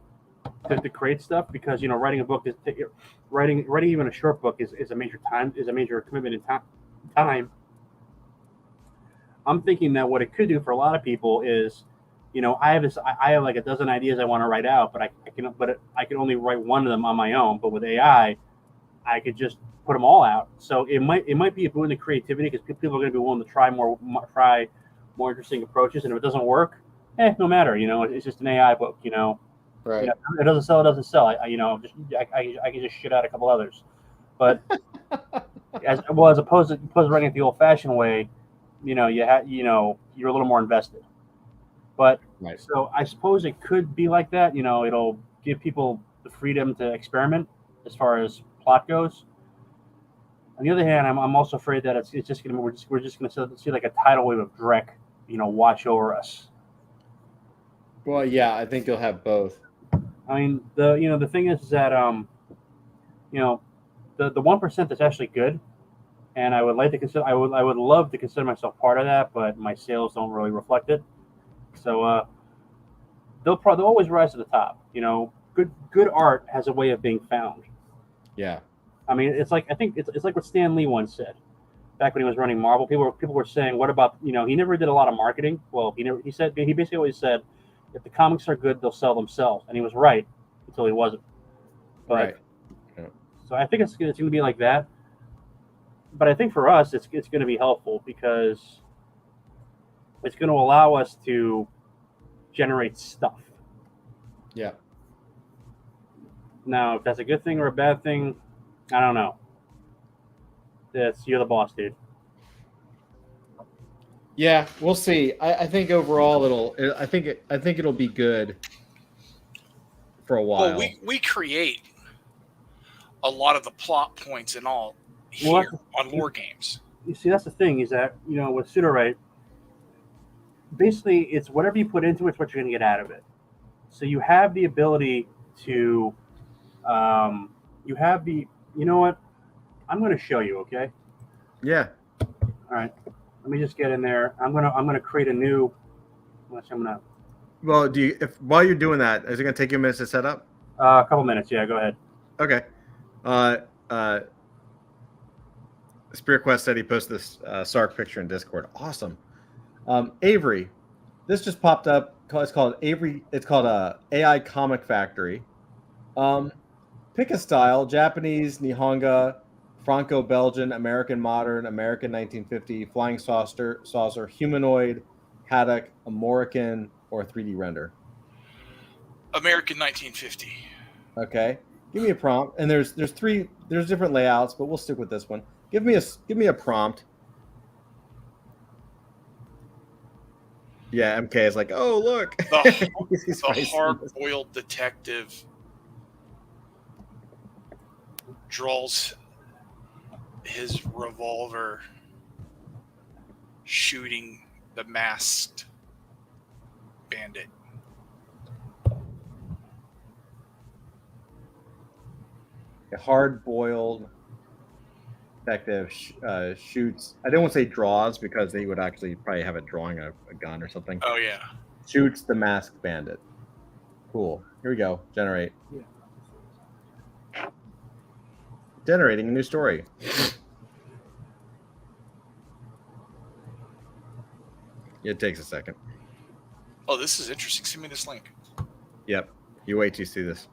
to create stuff, because writing a book is writing even a short book is a major commitment in time. I'm thinking that what it could do for a lot of people is, I have like a dozen ideas I want to write out, but I can only write one of them on my own. But with AI, I could just put them all out. So it might be a boon to creativity, because people are going to be willing to try more interesting approaches. And if it doesn't work, no matter. It's just an AI book. Right. If it doesn't sell, it doesn't sell. I can just shit out a couple others. But as opposed to writing it the old-fashioned way, you're a little more invested. But right. So I suppose it could be like that. It'll give people the freedom to experiment as far as plot goes. On the other hand, I'm also afraid that it's just gonna we're just gonna see like a tidal wave of dreck, watch over us. Well, yeah, I think you'll have both. I mean, the thing is that the 1% that's actually good, and I would like to consider. I would love to consider myself part of that, but my sales don't really reflect it. So they'll always rise to the top. Good art has a way of being found. Yeah. I mean, it's like, I think it's like what Stan Lee once said back when he was running Marvel. People were saying, what about, he never did a lot of marketing. Well, he basically always said, if the comics are good, they'll sell themselves. And he was right until he wasn't. But, right. Yeah. So I think it's going to be like that. But I think for us, it's going to be helpful, because it's going to allow us to generate stuff. Yeah. Now, if that's a good thing or a bad thing, I don't know. You're the boss, dude. Yeah, we'll see. I think overall it'll be good for a while. Well, we create a lot of the plot points and all here on War Games. You see, that's the thing, is that with Pseudowrite, basically it's whatever you put into it's what you're going to get out of it. So you have the ability to, you know what? I'm going to show you, okay? Yeah. All right. Let me just get in there. I'm gonna create a new. Well, while you're doing that, is it gonna take you a minute to set up? A couple minutes. Yeah, go ahead. Okay. Spirit Quest said he posted this Sark picture in Discord. Awesome. Avery, this just popped up. It's called Avery. It's called AI Comic Factory. Pick a style: Japanese, Nihonga, Franco-Belgian, American Modern, American 1950, Flying Saucer, Humanoid, Haddock, Amorican, or 3D render. American 1950. Okay, give me a prompt. And there's different layouts, but we'll stick with this one. Give me a prompt. Yeah, MK is like, oh look, the hard-boiled detective draws his revolver shooting the masked bandit. A hard-boiled detective shoots. I don't want to say draws because they would actually probably have it drawing a gun or something. Oh yeah. Shoots the masked bandit. Cool. Here we go. Generate. Generating a new story. It takes a second. Oh, this is interesting. Send me this link. Yep. You wait till you see this.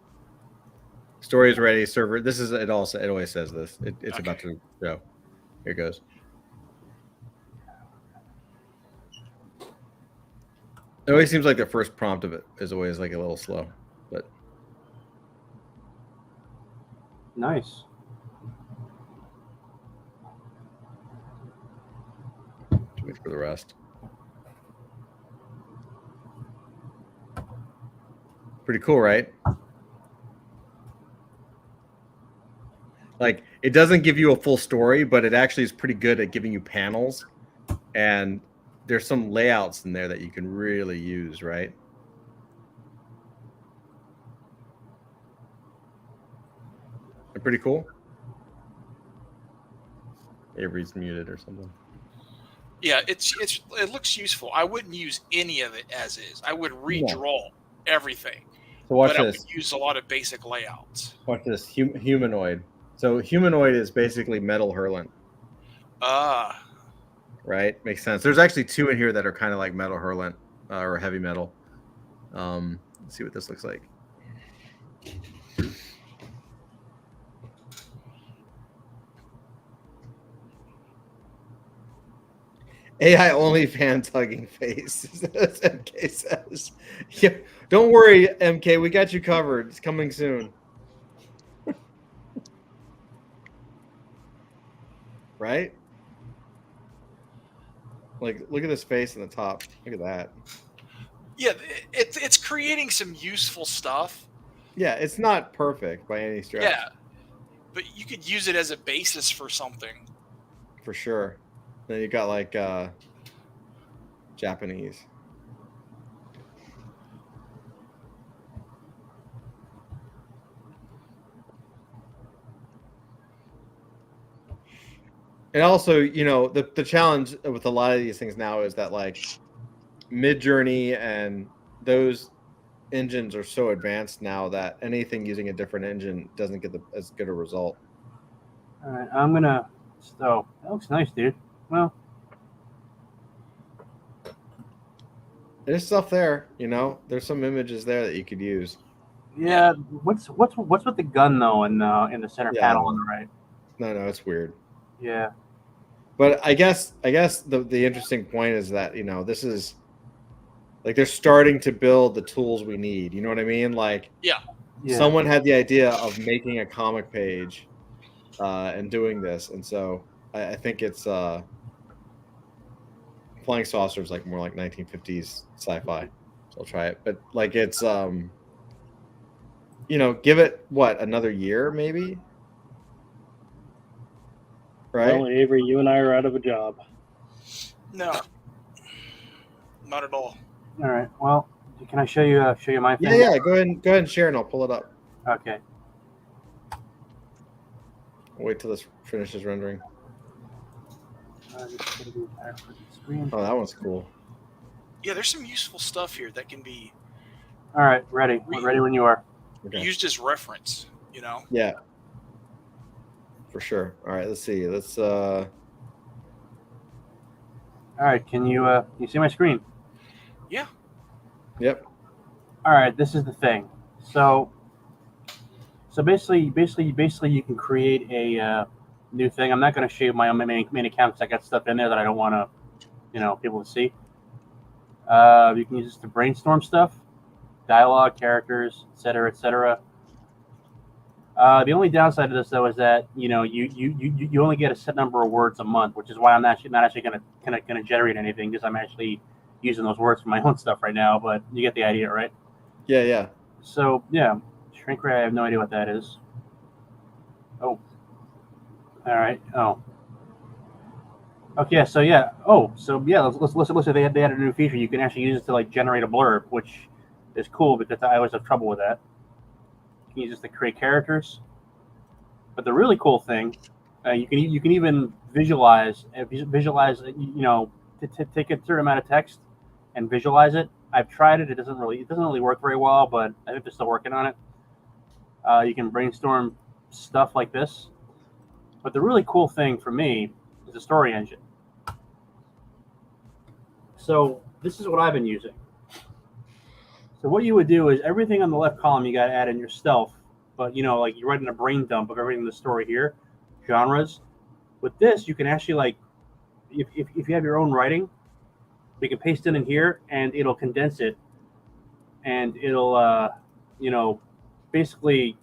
Story is ready. Server. This is it. Also, it always says this. It's Okay. about to go. Here it goes. It always seems like the first prompt of it is always like a little slow, but Nice. wait for the rest. Pretty cool, right? Like, it doesn't give you a full story, but it actually is pretty good at giving you panels, and there's some layouts in there that you can really use, right? They're pretty cool. Avery's muted or something. Yeah, it looks useful. I wouldn't use any of it as is. I would redraw everything. So watch but this. I would use a lot of basic layouts. Watch this. Humanoid. So humanoid is basically metal hurlant. Right? Makes sense. There's actually two in here that are kind of like metal hurlant or heavy metal. Let's see what this looks like. AI only fan tugging face, as MK says. Yeah, don't worry, MK. We got you covered. It's coming soon. Right? Like, look at his face in the top. Look at that. Yeah, it's creating some useful stuff. Yeah, it's not perfect by any stretch. Yeah, but you could use it as a basis for something. For sure. Then you got like Japanese. And also, you know, the challenge with a lot of these things now is that like Mid-Journey and those engines are so advanced now that anything using a different engine doesn't get as good a result. All right, I'm gonna. Oh, that looks nice, dude. Well, There's stuff there, you know. There's some images there that you could use. yeah. What's with the gun though in the center panel on the right? No, it's weird. Yeah. But I guess the interesting point is that, you know, this is like they're starting to build the tools we need. You know what I mean? Like, Yeah. someone had the idea of making a comic page and doing this, and so I think it's Flying Saucers, like more like 1950s sci-fi. So I'll try it, but like it's you know, give it what, another year maybe, right? Well, Avery, you and I are out of a job. No, not at all. All right. Well, can I show you my thing? Yeah. Go ahead and share, and I'll pull it up. Okay. I'll wait till this finishes rendering. Just go to the entire freaking screen. Oh, that one's cool. Yeah, there's some useful stuff here that can be All right, ready. Ready when you are. Okay. used as reference. You know. Yeah. For sure. All right. Let's see. Let's. All right. Can you see my screen? Yeah. Yep. All right. This is the thing. So basically, you can create a new thing. I'm not going to show you my own main account because I got stuff in there that I don't want to, you know, people to see. You can use this to brainstorm stuff, dialogue, characters, etc., etc. The only downside to this, though, is that you know you only get a set number of words a month, which is why I'm not actually going to generate anything because I'm actually using those words for my own stuff right now. But you get the idea, right? Yeah. So yeah, shrink ray. I have no idea what that is. Oh, All right. Oh. Okay. So yeah. Oh. So yeah. Let's say they added a new feature. You can actually use it to like generate a blurb, which is cool because I always have trouble with that. You can use it to create characters. But the really cool thing, you can even visualize take a certain amount of text and visualize it. I've tried it. It doesn't really work very well, but I think they're still working on it. You can brainstorm stuff like this. But the really cool thing for me is the story engine. So this is what I've been using. So what you would do is everything on the left column you got to add in yourself. But like you're writing a brain dump of everything in the story here, genres. With this, you can actually like, if you have your own writing, you can paste it in here and it'll condense it, and it'll basically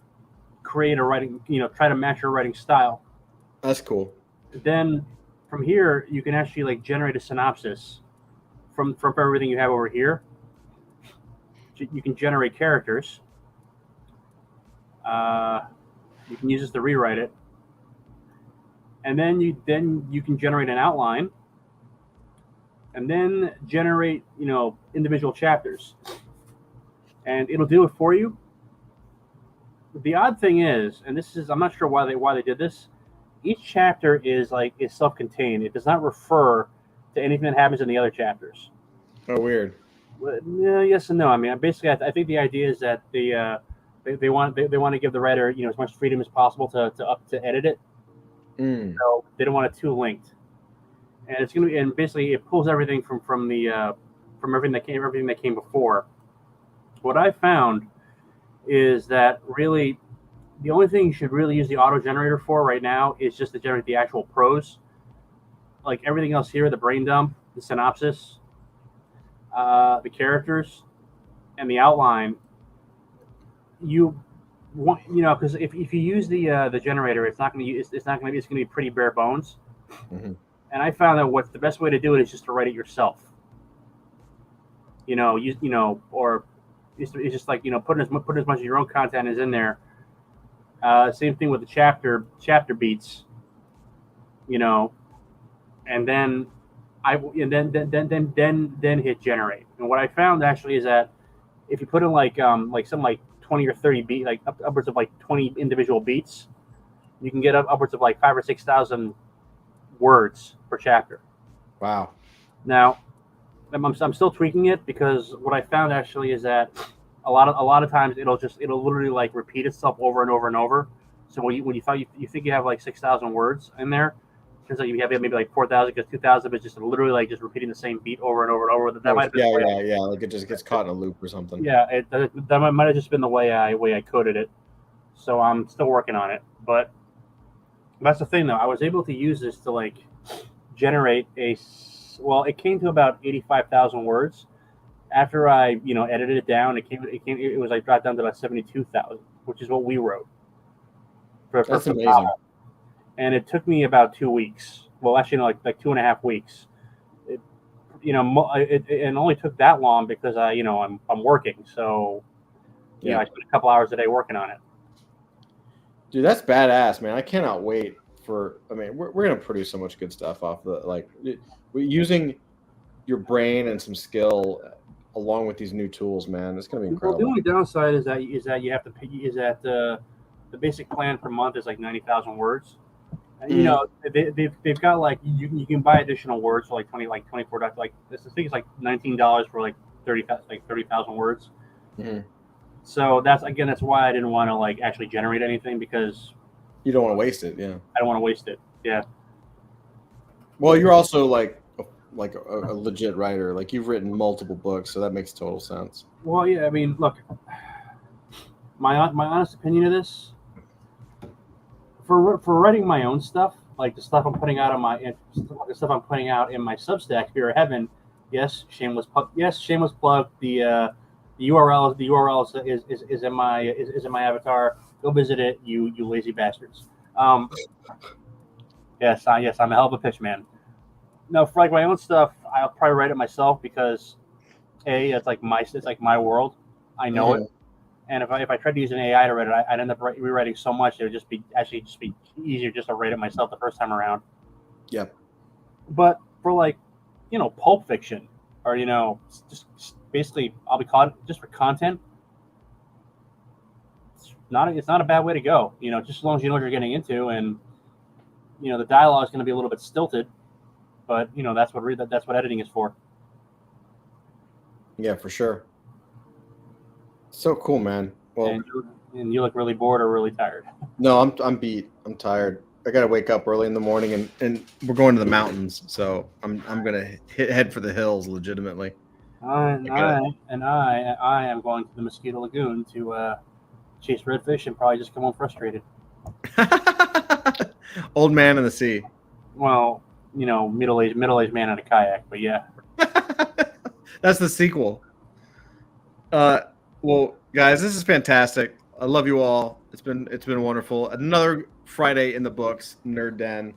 create a writing, try to match your writing style. That's cool. Then from here, you can actually like generate a synopsis from everything you have over here. You can generate characters. You can use this to rewrite it, and then you can generate an outline, and then generate individual chapters, and it'll do it for you. The odd thing is, and this is I'm not sure why they did this. Each chapter is self-contained. It does not refer to anything that happens in the other chapters. Oh, weird. Well, yeah, yes and no. I mean, basically, I think the idea is that they want to give the writer as much freedom as possible to edit it. So they don't want it too linked, and it's gonna be, and basically it pulls everything from everything that came before. What I found is that really the only thing you should really use the auto generator for right now is just to generate the actual prose. Like everything else here, the brain dump, the synopsis, the characters, and the outline. You want because if you use the generator, it's going to be pretty bare bones. Mm-hmm. And I found that what's the best way to do it is just to write it yourself. Or it's just like putting as much of your own content as in there. Same thing with the chapter beats. And then then hit generate. And what I found actually is that if you put in like something like 20 or 30 beat, like upwards of like 20 individual beats, you can get upwards of like 5,000 or 6,000 words per chapter. Wow. Now, I'm still tweaking it because what I found actually is that a lot of times it'll literally like repeat itself over and over and over. So when you think you have like 6,000 words in there, turns out you have maybe like 4,000 because 2,000 is just literally like just repeating the same beat over and over and over. That might have been yeah. Like it just gets caught in a loop or something. Yeah, that might have just been the way I coded it. So I'm still working on it. But that's the thing, though. I was able to use this to like generate it came to about 85,000 words. After I edited it down, it was like dropped down to about 72,000, which is what we wrote. That's amazing. Novel. And it took me about 2 weeks. Well, actually, no, like 2.5 weeks. It only took that long because I'm working, so I spent a couple hours a day working on it. Dude, that's badass, man. I cannot wait for. I mean, we're gonna produce so much good stuff off using your brain and some skill along with these new tools, man. It's gonna be incredible. Well, the only downside is that you have to pay. Is that the basic plan per month is like 90,000 words. And, they've got like you can buy additional words for like $24. Like I think it's like $19 for like 30,000 words. Mm-hmm. So that's why I didn't want to like actually generate anything because you don't want to waste it. Yeah, I don't want to waste it. Yeah. Well, you're also like a legit writer. Like you've written multiple books, so that makes total sense. Well, yeah. I mean, look, my honest opinion of this. For writing my own stuff, like the stuff I'm putting out in my Substack, Fear of Heaven, yes, shameless plug. The URL is in my avatar. Go visit it, you lazy bastards. Yes, I'm a hell of a pitch man. No, for like my own stuff, I'll probably write it myself because it's like my world. I know it. And if I tried to use an AI to write it, I'd end up rewriting so much it would just be easier just to write it myself the first time around. Yeah. But for like, Pulp Fiction, or just basically, I'll be caught just for content. It's not a bad way to go. Just as long as you know what you're getting into, and the dialogue is going to be a little bit stilted, but that's what editing is for. Yeah, for sure. So cool, man. Well, and you look really bored or really tired. No, I'm beat. I'm tired. I gotta wake up early in the morning, and we're going to the mountains, so I'm gonna head for the hills legitimately. I am going to the Mosquito Lagoon to chase redfish and probably just come home frustrated. Old man in the sea. Well, middle-aged man in a kayak, but yeah. That's the sequel. Well, guys, this is fantastic. I love you all. It's been wonderful. Another Friday in the books, Nerd Den.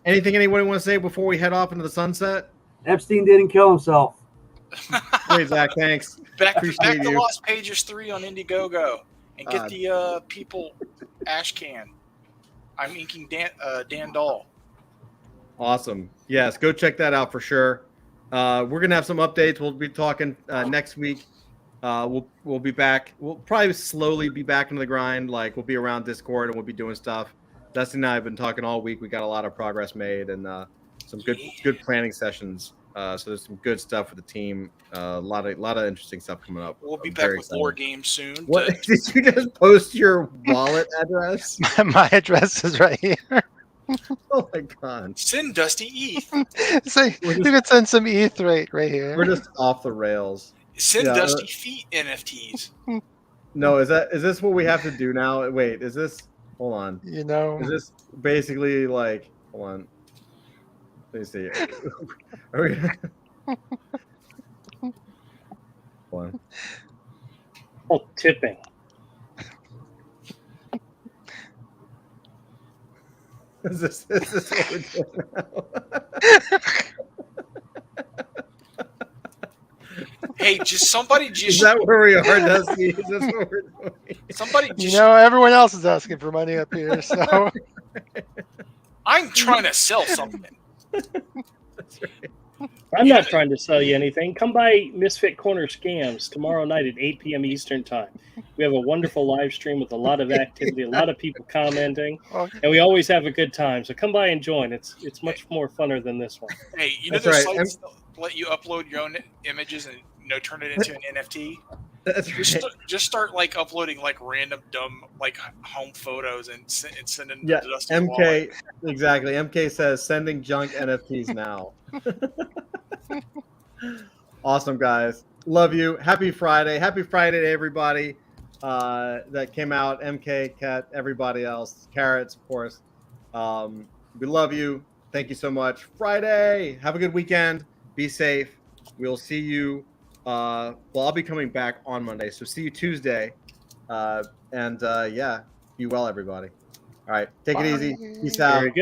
Anything anyone want to say before we head off into the sunset? Epstein didn't kill himself. Great, Zach. Thanks. Back to Lost Pages 3 on Indiegogo and get the people ash can. I'm inking Dan Dahl. Awesome. Yes, go check that out for sure. We're gonna have some updates. We'll be talking next week. We'll be back. We'll probably slowly be back into the grind. Like, we'll be around Discord and we'll be doing stuff. Dustin and I have been talking all week. We got a lot of progress made and some good planning sessions. So there's some good stuff for the team. A lot of interesting stuff coming up. We'll be back with War Games soon. What did you just post your wallet address? My address is right here. Oh my god! Send Dusty ETH. So you could send some ETH right here. We're just off the rails. Send Dusty Feet NFTs. No, is this what we have to do now? Wait, is this? Hold on. Is this basically like? Hold on. Let me see. Are we? Hold on. Oh, tipping. Is this what we're doing now? Hey, somebody Is that where we are, Dusty? Is this what we're doing? Somebody everyone else is asking for money up here, so I'm trying to sell something. That's right. I'm not trying to sell you anything. Come by Misfit Corner Scams tomorrow night at 8 p.m. Eastern Time. We have a wonderful live stream with a lot of activity, a lot of people commenting, and we always have a good time. So come by and join. It's much more funner than this one. Hey, there's sites that let you upload your own images and turn it into an NFT. That's Just start like uploading like random dumb like home photos and sending yeah. to Dusty MK Wallet. exactly. MK says sending junk NFTs now. Awesome, guys. Love you. Happy Friday. Happy Friday to everybody that came out. MK, Kat, everybody else. Carrots, of course. We love you. Thank you so much. Friday. Have a good weekend. Be safe. We'll see you. I'll be coming back on Monday. So see you Tuesday. Yeah, be well, everybody. All right. Take it easy. Peace out. Very good.